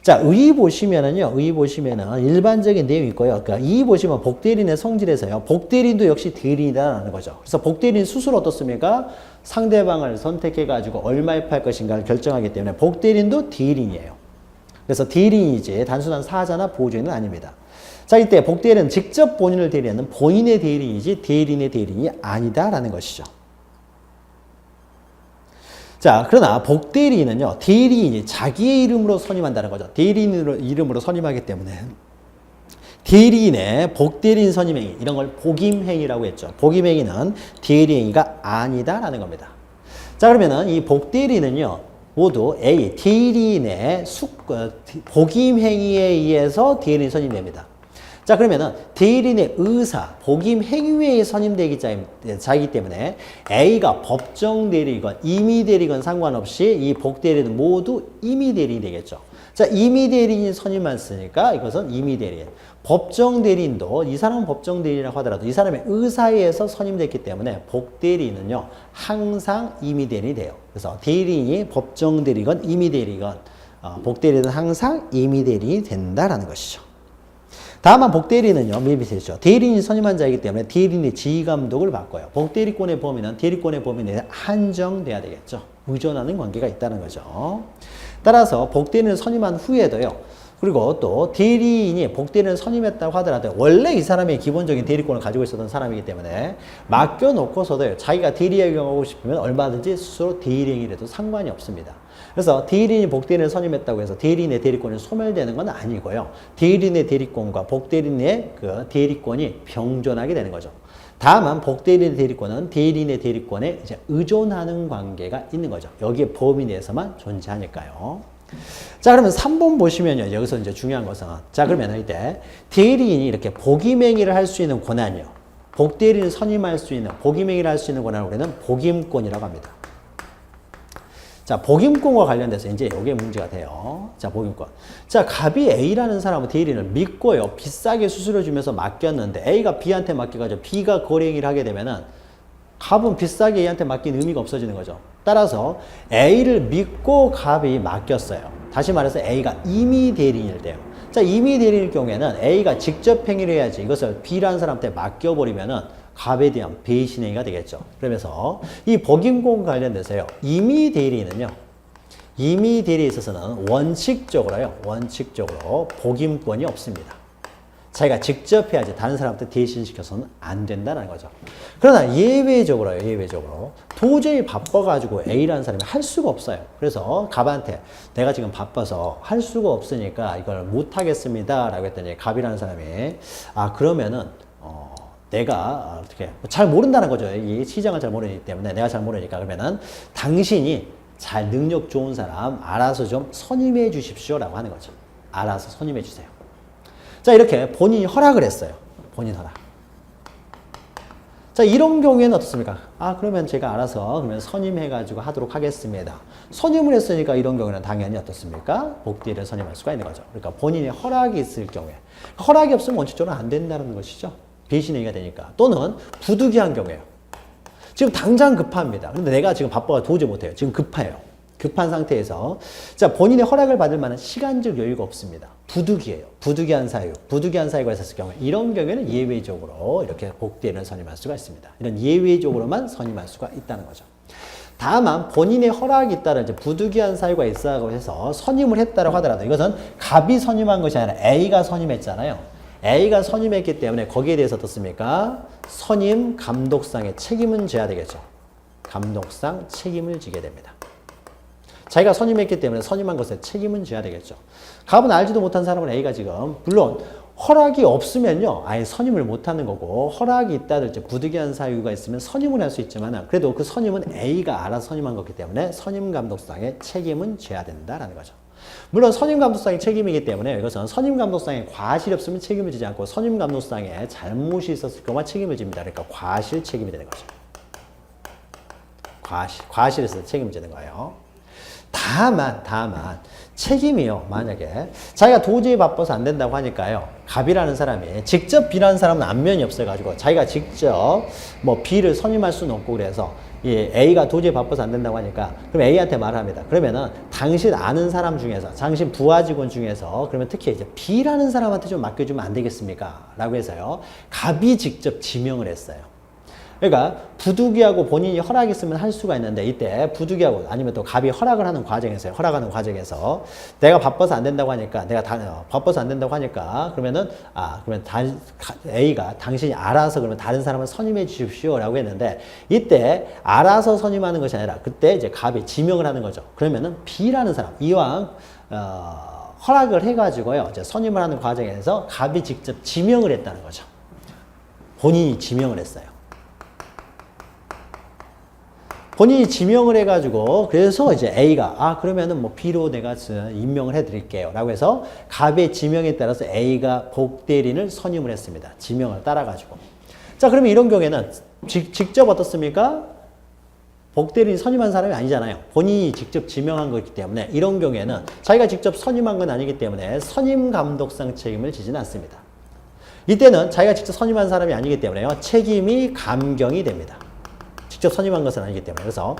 자, 의 보시면은요, 일반적인 내용이 있고요. 그러니까 이 보시면 복대리인의 성질에서요, 복대리인도 역시 대리인이다라는 거죠. 그래서 복대리인 스스로 어떻습니까? 상대방을 선택해가지고 얼마에 팔 것인가를 결정하기 때문에 복대리인도 대리인이에요. 그래서 대리인이지 단순한 사자나 보조인은 아닙니다. 자, 이때 복대리인은 직접 본인을 대리하는 본인의 대리인이지 대리인의 대리인이 아니다라는 것이죠. 자, 그러나 복대리인은요, 대리인이 자기의 이름으로 선임한다는 거죠. 대리인 이름으로 선임하기 때문에 대리인의 복대리인 선임행위 이런 걸 복임행위라고 했죠. 복임행위는 대리행위가 아니다라는 겁니다. 자 그러면은 이 복대리인은요 모두 A 대리인의 복임행위에 의해서 대리인 선임됩니다. 자 그러면은 대리인의 의사 복임 행위에 선임되기 자이기 때문에 A가 법정 대리건 임의 대리건 상관없이 이 복대리인은 모두 임의 대리인이 되겠죠. 자 임의 대리인이 선임만 쓰니까 이것은 임의 대리인. 법정 대리인도 이 사람은 법정 대리인이라고 하더라도 이 사람의 의사에 의해서 선임됐기 때문에 복대리인은요 항상 임의 대리인이 돼요. 그래서 대리인이 법정 대리건 임의 대리건 복대리인은 항상 임의 대리인이 된다라는 것이죠. 다만 복대리인은요, 밑에죠. 대리인이 선임한 자이기 때문에 대리인의 지휘감독을 바꿔요. 복대리권의 범위는 대리권의 범위 내에 한정돼야 되겠죠. 의존하는 관계가 있다는 거죠. 따라서 복대리인을 선임한 후에도요, 그리고 또 대리인이 복대리인을 선임했다고 하더라도 원래 이 사람이 기본적인 대리권을 가지고 있었던 사람이기 때문에 맡겨놓고서도 자기가 대리행위하고 싶으면 얼마든지 스스로 대리행위를 해도 상관이 없습니다. 그래서 대리인이 복대리인을 선임했다고 해서 대리인의 대리권이 소멸되는 건 아니고요. 대리인의 대리권과 복대리인의 그 대리권이 병존하게 되는 거죠. 다만 복대리인의 대리권은 대리인의 대리권에 이제 의존하는 관계가 있는 거죠. 여기에 범위 내에서만 존재하니까요. 자 그러면 3번 보시면요. 여기서 이제 중요한 것은 자 그러면 이때 대리인이 이렇게 복임행위를 할 수 있는 권한이요. 복대리인을 선임할 수 있는 복임행위를 할 수 있는 권한을 우리는 복임권이라고 합니다. 자, 복임권과 관련돼서 이제 이게 문제가 돼요. 자, 복임권. 자, 갑이 A라는 사람은 대리인을 믿고요. 비싸게 수수료주면서 맡겼는데 A가 B한테 맡겨가지고 B가 거래행위를 하게 되면은 갑은 비싸게 A한테 맡긴 의미가 없어지는 거죠. 따라서 A를 믿고 갑이 맡겼어요. 다시 말해서 A가 임의 대리인일 때요. 자, 임의 대리인일 경우에는 A가 직접 행위를 해야지 이것을 B라는 사람한테 맡겨버리면은 갑에 대한 배신행위가 되겠죠. 그러면서 이 복임권 관련돼서요. 임의 대리인은요. 임의 대리에 있어서는 원칙적으로 복임권이 없습니다. 자기가 직접 해야지 다른 사람한테 대신시켜서는 안 된다는 거죠. 그러나 예외적으로 도저히 바빠가지고 A라는 사람이 할 수가 없어요. 그래서 갑한테 내가 지금 바빠서 할 수가 없으니까 이걸 못하겠습니다 라고 했더니 갑이라는 사람이 그러면은 내가 어떻게 잘 모른다는 거죠. 이 시장을 잘 모르기 때문에 내가 잘 모르니까 그러면은 당신이 잘 능력 좋은 사람 알아서 좀 선임해 주십시오라고 하는 거죠. 알아서 선임해 주세요. 자 이렇게 본인이 허락을 했어요. 본인 허락. 자 이런 경우에는 어떻습니까? 그러면 제가 알아서 그러면 선임해가지고 하도록 하겠습니다. 선임을 했으니까 이런 경우는 당연히 어떻습니까? 복대리를 선임할 수가 있는 거죠. 그러니까 본인이 허락이 있을 경우에 허락이 없으면 원칙적으로 안 된다는 것이죠. 배신행위가 되니까. 또는 부득이한 경우에요. 지금 당장 급합니다. 근데 내가 지금 바빠서 도저히 못해요. 지금 급해요. 급한 상태에서 자 본인의 허락을 받을 만한 시간적 여유가 없습니다. 부득이해요. 부득이한 사유가 있었을 경우에 이런 경우에는 예외적으로 이렇게 복대리를 선임할 수가 있습니다. 이런 예외적으로만 선임할 수가 있다는 거죠. 다만 본인의 허락이 있다는 이제 부득이한 사유가 있다고 해서 선임을 했다고 하더라도 이것은 갑이 선임한 것이 아니라 A가 선임했잖아요. A가 선임했기 때문에 거기에 대해서 어떻습니까? 선임 감독상의 책임은 져야 되겠죠. 감독상 책임을 지게 됩니다. 자기가 선임했기 때문에 선임한 것에 책임은 져야 되겠죠. 갑은 알지도 못한 사람은 A가 지금 물론 허락이 없으면요 아예 선임을 못하는 거고 허락이 있다든지 부득이한 사유가 있으면 선임을 할 수 있지만 그래도 그 선임은 A가 알아서 선임한 거기 때문에 선임 감독상의 책임은 져야 된다라는 거죠. 물론 선임감독상의 책임이기 때문에 이것은 선임감독상에 과실이 없으면 책임을 지지 않고 선임감독상에 잘못이 있었을 경우만 책임을 집니다. 그러니까 과실 책임이 되는 거죠. 과실에서 책임을 지는 거예요. 다만 책임이요. 만약에 자기가 도저히 바빠서 안 된다고 하니까요. 갑이라는 사람이 직접 B라는 사람은 안면이 없어가지고 자기가 직접 뭐 B를 선임할 수는 없고 그래서 A가 도저히 바빠서 안 된다고 하니까 그럼 A한테 말합니다. 그러면은 당신 아는 사람 중에서 당신 부하 직원 중에서 그러면 특히 이제 B라는 사람한테 좀 맡겨주면 안 되겠습니까? 라고 해서요. 갑이 직접 지명을 했어요. 그러니까 부득이하고 본인이 허락이 있으면 할 수가 있는데 이때 부득이하고 아니면 또 갑이 허락하는 과정에서 내가 바빠서 안 된다고 하니까 그러면은 그러면 A가 당신이 알아서 그러면 다른 사람을 선임해 주십시오라고 했는데 이때 알아서 선임하는 것이 아니라 그때 이제 갑이 지명을 하는 거죠. 그러면은 B라는 사람 이왕 허락을 해가지고요. 이제 선임을 하는 과정에서 갑이 직접 지명을 했다는 거죠. 본인이 지명을 했어요. 본인이 지명을 해가지고 그래서 이제 A가 그러면은 뭐 B로 내가 임명을 해드릴게요 라고 해서 갑의 지명에 따라서 A가 복대리인을 선임을 했습니다. 지명을 따라가지고. 자, 그러면 이런 경우에는 직접 어떻습니까? 복대리인 선임한 사람이 아니잖아요. 본인이 직접 지명한 거기 때문에 이런 경우에는 자기가 직접 선임한 건 아니기 때문에 선임 감독상 책임을 지지는 않습니다. 이때는 자기가 직접 선임한 사람이 아니기 때문에요. 책임이 감경이 됩니다. 직접 선임한 것은 아니기 때문에. 그래서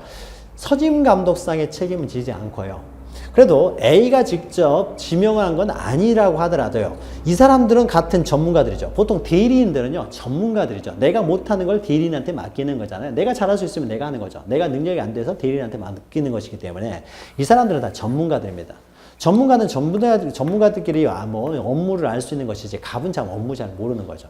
선임 감독상의 책임은 지지 않고요. 그래도 A가 직접 지명을 한 건 아니라고 하더라도요. 이 사람들은 같은 전문가들이죠. 보통 대리인들은요. 전문가들이죠. 내가 못하는 걸 대리인한테 맡기는 거잖아요. 내가 잘할 수 있으면 내가 하는 거죠. 내가 능력이 안 돼서 대리인한테 맡기는 것이기 때문에 이 사람들은 다 전문가들입니다. 전문가는 전문가들끼리 뭐 업무를 알 수 있는 것이지 갑은 참 업무 잘 모르는 거죠.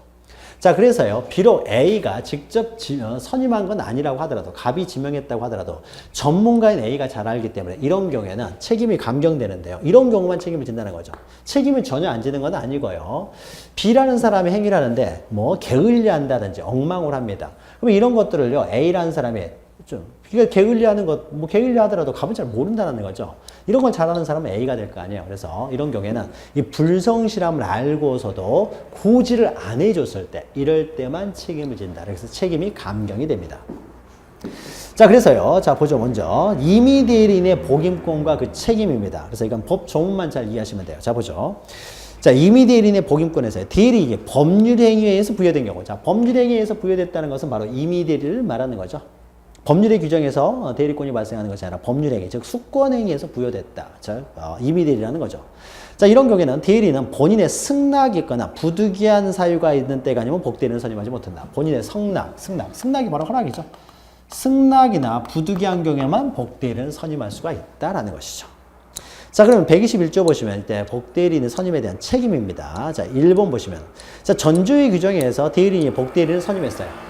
자, 그래서요, 비록 A가 직접 선임한 건 아니라고 하더라도, 갑이 지명했다고 하더라도, 전문가인 A가 잘 알기 때문에 이런 경우에는 책임이 감경되는데요. 이런 경우만 책임을 진다는 거죠. 책임을 전혀 안 지는 건 아니고요. B라는 사람이 행위를 하는데, 뭐, 게을리 한다든지, 엉망을 합니다. 그럼 이런 것들을요, A라는 사람이 게을리 하는 것, 뭐, 게을리 하더라도 갑은 잘 모른다는 거죠. 이런 걸 잘하는 사람은 A가 될 거 아니에요. 그래서 이런 경우에는 이 불성실함을 알고서도 고지를 안 해줬을 때, 이럴 때만 책임을 진다. 그래서 책임이 감경이 됩니다. 자, 그래서요. 자, 보죠. 먼저 임의 대리인의 복임권과 그 책임입니다. 그래서 이건 법 조문만 잘 이해하시면 돼요. 자, 보죠. 자, 임의 대리인의 복임권에서 대리인이 법률행위에 의해서 부여된 경우. 자, 법률행위에 의해서 부여됐다는 것은 바로 임의 대리를 말하는 거죠. 법률의 규정에서 대리권이 발생하는 것이 아니라 법률행위, 즉 수권행위에서 부여됐다. 즉 임의대리라는 거죠. 자, 이런 경우에는 대리는 본인의 승낙이 있거나 부득이한 사유가 있는 때가 아니면 복대리는 선임하지 못한다. 본인의 승낙이 바로 허락이죠. 승낙이나 부득이한 경우에만 복대리는 선임할 수가 있다라는 것이죠. 자, 그러면 121조 보시면 이때 복대리인 선임에 대한 책임입니다. 자, 1번 보시면 자, 전조의 규정에 의해서 대리인이 복대리인을 선임했어요.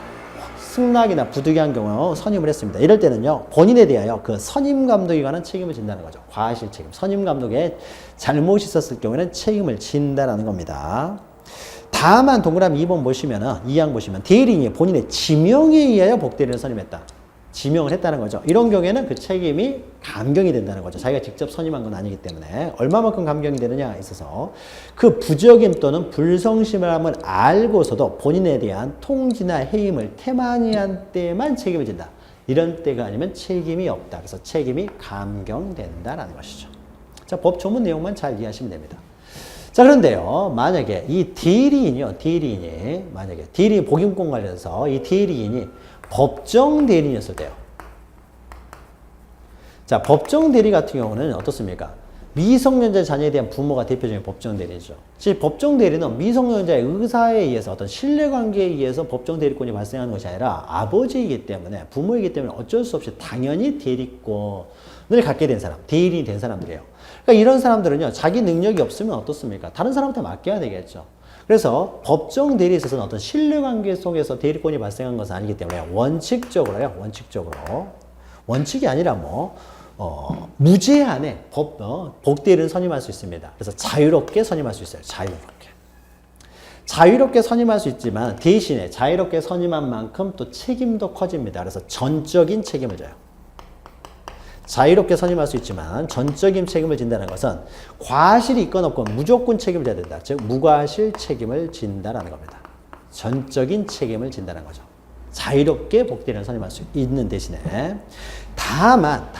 승낙이나 부득이한 경우 선임을 했습니다. 이럴 때는요, 본인에 대하여 그 선임 감독에 관한 책임을 진다는 거죠. 과실 책임. 선임 감독에 잘못이 있었을 경우에는 책임을 진다라는 겁니다. 다만 동그라미 2번 보시면은, 2항 보시면 대리인이 본인의 지명에 의하여 복대리인을 선임했다. 지명을 했다는 거죠. 이런 경우에는 그 책임이 감경이 된다는 거죠. 자기가 직접 선임한 건 아니기 때문에 얼마만큼 감경이 되느냐에 있어서 그 부적임 또는 불성실함을 알고서도 본인에 대한 통지나 해임을 태만히한 때만 책임을 진다. 이런 때가 아니면 책임이 없다. 그래서 책임이 감경된다라는 것이죠. 자, 법 조문 내용만 잘 이해하시면 됩니다. 자, 그런데요, 만약에 이 대리인이 만약에 대리인 복임권 관련해서 이 대리인이 법정 대리인이었을 때요. 자, 법정 대리 같은 경우는 어떻습니까? 미성년자 자녀에 대한 부모가 대표적인 법정 대리죠. 즉, 법정 대리는 미성년자의 의사에 의해서 어떤 신뢰관계에 의해서 법정 대리권이 발생하는 것이 아니라 아버지이기 때문에, 부모이기 때문에 어쩔 수 없이 당연히 대리권을 갖게 된 사람, 대리인이 된 사람들이에요. 그러니까 이런 사람들은요, 자기 능력이 없으면 어떻습니까? 다른 사람한테 맡겨야 되겠죠. 그래서 법정 대리에 있어서는 어떤 신뢰관계 속에서 대리권이 발생한 것은 아니기 때문에 원칙적으로요. 원칙이 아니라 무제한의 복대리를 선임할 수 있습니다. 그래서 자유롭게 선임할 수 있어요. 자유롭게 선임할 수 있지만 대신에 자유롭게 선임한 만큼 또 책임도 커집니다. 그래서 전적인 책임을 져요. 자유롭게 선임할 수 있지만 전적인 책임을 진다는 것은 과실이 있건 없건 무조건 책임을 져야 된다. 즉 무과실 책임을 진다라는 겁니다. 전적인 책임을 진다는 거죠. 자유롭게 복대리인을 선임할 수 있는 대신에 다만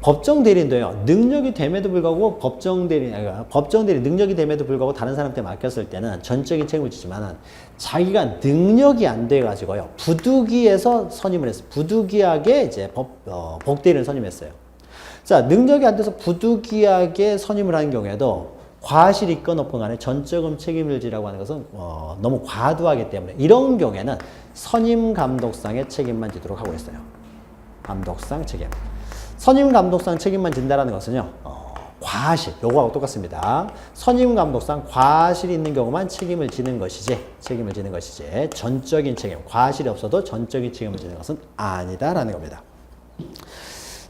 법정 대리인도요, 능력이 됨에도 불구하고 법정 대리 능력이 됨에도 불구하고 다른 사람한테 맡겼을 때는 전적인 책임을 지지만 자기가 능력이 안 돼가지고요, 부득이해서 선임을 했어요. 부득이하게 이제 복대리인을 선임했어요. 자, 능력이 안 돼서 부득이하게 선임을 하는 경우에도 과실이 있건 없건 간에 전적인 책임을 지라고 하는 것은 너무 과도하기 때문에 이런 경우에는 선임 감독상의 책임만 지도록 하고 있어요. 감독상 책임. 선임 감독상 책임만 진다라는 것은요, 과실, 요거하고 똑같습니다. 선임 감독상 과실이 있는 경우만 책임을 지는 것이지, 전적인 책임, 과실이 없어도 전적인 책임을 지는 것은 아니다라는 겁니다.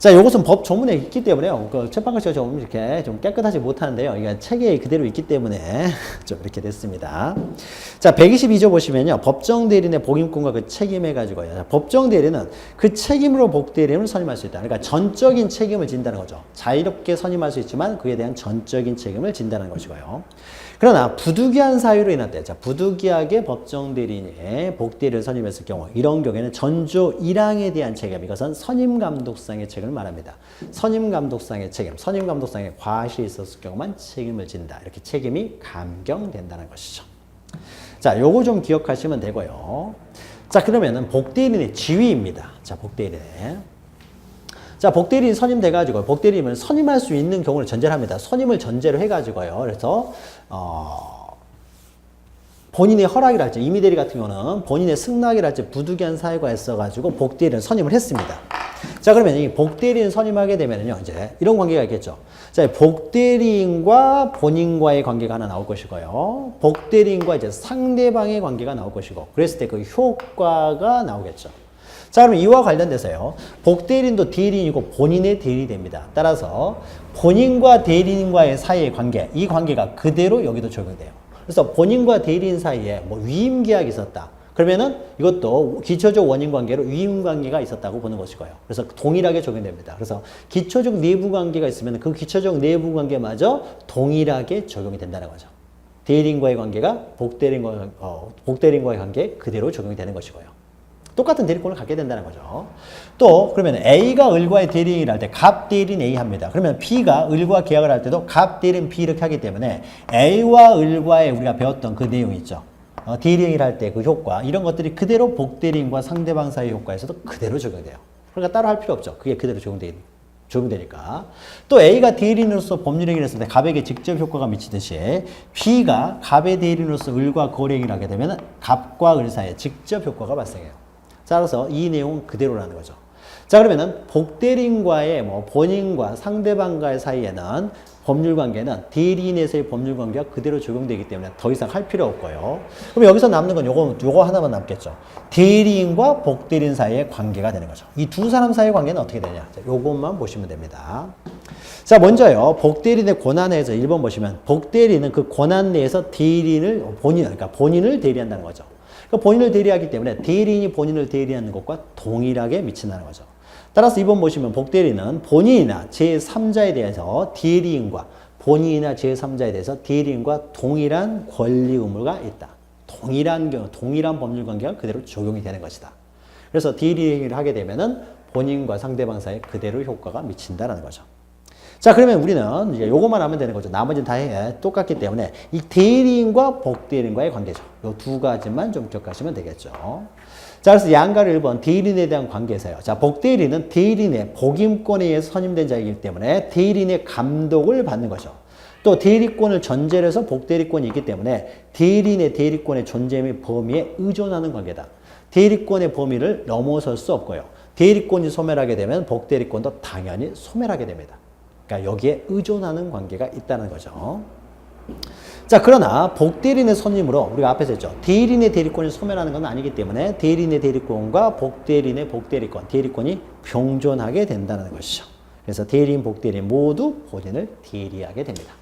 자, 이것은 법 조문에 있기 때문에요. 그 재판관씨가 좀 이렇게 좀 깨끗하지 못하는데요. 이게 책에 그대로 있기 때문에 좀 이렇게 됐습니다. 자, 122조 보시면요. 법정 대리인의 복임권과 그 책임해 가지고요. 법정 대리는 그 책임으로 복대리인을 선임할 수 있다. 그러니까 전적인 책임을 진다는 거죠. 자유롭게 선임할 수 있지만 그에 대한 전적인 책임을 진다는 것이고요. 그러나 부득이한 사유로 인한 자, 부득이하게 법정 대리인이 복대리를 선임했을 경우 이런 경우에는 전조 1항에 대한 책임, 이것은 선임 감독상의 책임을 말합니다. 선임 감독상의 책임, 선임 감독상의 과실이 있었을 경우만 책임을 진다. 이렇게 책임이 감경된다는 것이죠. 자, 요거 좀 기억하시면 되고요. 자, 그러면은 복대리인의 지위입니다. 자, 복대리인. 자, 복대리인 선임돼가지고, 복대리인을 선임할 수 있는 경우를 전제를 합니다. 선임을 전제로 해가지고요. 그래서, 본인의 허락이랄지, 임의대리 같은 경우는 본인의 승낙이랄지 부득이한 사유가 있어가지고 복대리인 선임을 했습니다. 자, 그러면 이 복대리인 선임하게 되면요, 이제 이런 관계가 있겠죠. 자, 복대리인과 본인과의 관계가 하나 나올 것이고요. 복대리인과 이제 상대방의 관계가 나올 것이고, 그랬을 때 그 효과가 나오겠죠. 자, 그럼 이와 관련돼서요. 복대리인도 대리인이고 본인의 대리인이 됩니다. 따라서 본인과 대리인과의 사이의 관계, 이 관계가 그대로 여기도 적용돼요. 그래서 본인과 대리인 사이에 뭐 위임 계약이 있었다. 그러면은 이것도 기초적 원인 관계로 위임 관계가 있었다고 보는 것이고요. 그래서 동일하게 적용됩니다. 그래서 기초적 내부 관계가 있으면 그 기초적 내부 관계마저 동일하게 적용이 된다는 거죠. 대리인과의 관계가 복대리인과의 관계 그대로 적용이 되는 것이고요. 똑같은 대리권을 갖게 된다는 거죠. 또 그러면 A가 을과의 대리인을 할 때 갑 대리인 A 합니다. 그러면 B가 을과 계약을 할 때도 갑 대리인 B 이렇게 하기 때문에 A와 을과의 우리가 배웠던 그 내용이 있죠. 대리인을 할 때 그 효과, 이런 것들이 그대로 복대리인과 상대방 사이의 효과에서도 그대로 적용돼요. 그러니까 따로 할 필요 없죠. 그게 그대로 적용되니까. 또 A가 대리인으로서 법률행위를 했을 때 갑에게 직접 효과가 미치듯이 B가 갑의 대리인으로서 을과 거래행위를 하게 되면 갑과 을 사이에 직접 효과가 발생해요. 따라서 이 내용은 그대로라는 거죠. 자, 그러면은 복대리인과의 본인과 상대방과의 사이에는 법률 관계는 대리인에서의 법률 관계가 그대로 적용되기 때문에 더 이상 할 필요 없고요. 그럼 여기서 남는 건 요거 하나만 남겠죠. 대리인과 복대리인 사이의 관계가 되는 거죠. 이 두 사람 사이의 관계는 어떻게 되냐? 자, 요것만 보시면 됩니다. 자, 먼저요. 복대리인의 권한에서 1번 보시면 복대리인은 그 권한 내에서 그러니까 본인을 대리한다는 거죠. 그러니까 본인을 대리하기 때문에 대리인이 본인을 대리하는 것과 동일하게 미친다는 거죠. 따라서 2번 보시면 복대리인은 본인이나 제3자에 대해서 대리인과 본인이나 제3자에 대해서 대리인과 동일한 권리 의무가 있다. 동일한 법률 관계가 그대로 적용이 되는 것이다. 그래서 대리행위를 하게 되면은 본인과 상대방 사이에 그대로 효과가 미친다라는 거죠. 자, 그러면 우리는 이제 요것만 하면 되는 거죠. 나머지는 다 똑같기 때문에 이 대리인과 복대리인과의 관계죠. 요 두 가지만 좀 기억하시면 되겠죠. 자, 그래서 양가를 1번 대리인에 대한 관계에서요. 자, 복대리인은 대리인의 복임권에 의해서 선임된 자이기 때문에 대리인의 감독을 받는 거죠. 또 대리권을 전제로 해서 복대리권이 있기 때문에 대리인의 대리권의 존재 및 범위에 의존하는 관계다. 대리권의 범위를 넘어설 수 없고요. 대리권이 소멸하게 되면 복대리권도 당연히 소멸하게 됩니다. 그러니까 여기에 의존하는 관계가 있다는 거죠. 자, 그러나 복대리인의 선임으로 우리가 앞에서 했죠. 대리인의 대리권이 소멸하는 건 아니기 때문에 대리인의 대리권과 복대리인의 복대리권, 대리권이 병존하게 된다는 것이죠. 그래서 대리인, 복대리인 모두 본인을 대리하게 됩니다.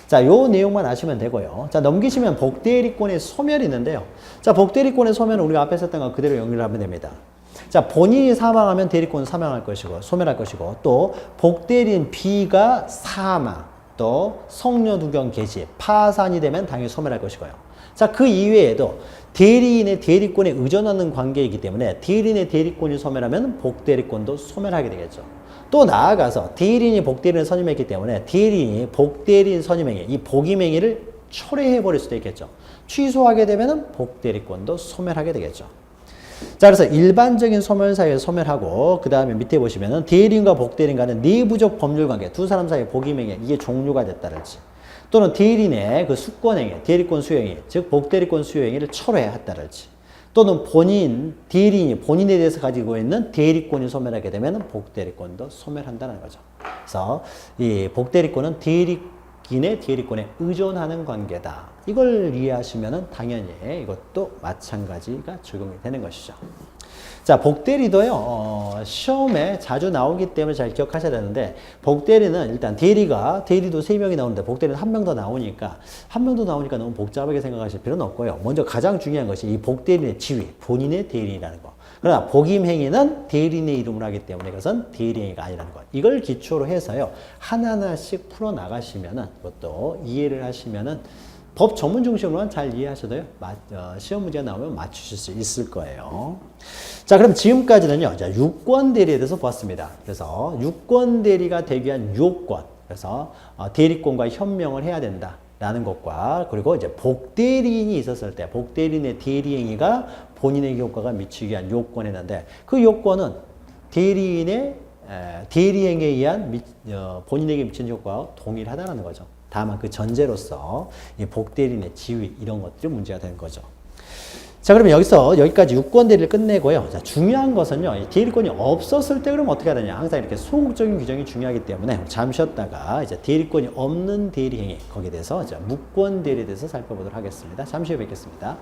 자, 요 내용만 아시면 되고요. 자, 넘기시면 복대리권의 소멸이 있는데요. 자, 복대리권의 소멸은 우리가 앞에서 했던 거 그대로 연결하면 됩니다. 자, 본인이 사망하면 대리권은 사망할 것이고, 소멸할 것이고, 또 복대리인 B가 사망, 또 성녀두경 개시, 파산이 되면 당연히 소멸할 것이고요. 자, 그 이외에도 대리인의 대리권에 의존하는 관계이기 때문에 대리인의 대리권이 소멸하면 복대리권도 소멸하게 되겠죠. 또 나아가서 대리인이 복대리인을 선임했기 때문에 대리인이 복대리인 선임행위, 이 복임행위를 철회해버릴 수도 있겠죠. 취소하게 되면 복대리권도 소멸하게 되겠죠. 자, 그래서 일반적인 소멸 사유를 소멸하고 그 다음에 밑에 보시면은 대리인과 복대리인 간의 내부적 법률 관계, 두 사람 사이의 복임행위, 이게 종료가 됐다랄지, 또는 대리인의 그 수권행위, 대리권 수행위, 즉 복대리권 수행위를 철회했다랄지, 또는 대리인이 본인에 대해서 가지고 있는 대리권이 소멸하게 되면 복대리권도 소멸한다는 거죠. 그래서 이 복대리권은 대리인의 대리권에 의존하는 관계다. 이걸 이해하시면 당연히 이것도 마찬가지가 적용이 되는 것이죠. 자, 복대리도요, 시험에 자주 나오기 때문에 잘 기억하셔야 되는데, 복대리는 일단 대리도 3명이 나오는데, 복대리는 1명 더 나오니까, 1명 더 나오니까 너무 복잡하게 생각하실 필요는 없고요. 먼저 가장 중요한 것이 이 복대리의 지위, 본인의 대리인이라는 거. 그러나 복임행위는 대리인의 이름으로 하기 때문에 이것은 대리행위가 아니라는 것. 이걸 기초로 해서요, 하나하나씩 풀어나가시면은, 이것도 이해를 하시면은, 법 전문 중심으로만 잘 이해하셔도요, 시험 문제가 나오면 맞추실 수 있을 거예요. 자, 그럼 지금까지는요, 자, 유권 대리에 대해서 보았습니다. 그래서 유권 대리가 되기 위한 요건, 그래서 대리권과 현명을 해야 된다라는 것과, 그리고 이제 복대리인이 있었을 때 복대리인의 대리행위가 본인에게 효과가 미치기 위한 요건이었는데, 그 요건은 대리인의 대리행위에 의한 본인에게 미치는 효과와 동일하다는 거죠. 다만 그 전제로서 이 복대리인의 지위 이런 것들이 문제가 되는 거죠. 자, 그러면 여기까지 유권 대리를 끝내고요. 자, 중요한 것은요, 이 대리권이 없었을 때 그러면 어떻게 해야 되냐. 항상 이렇게 소극적인 규정이 중요하기 때문에 잠시 쉬었다가 이제 대리권이 없는 대리행위 거기에 대해서 이제 무권 대리에 대해서 살펴보도록 하겠습니다. 잠시 후에 뵙겠습니다.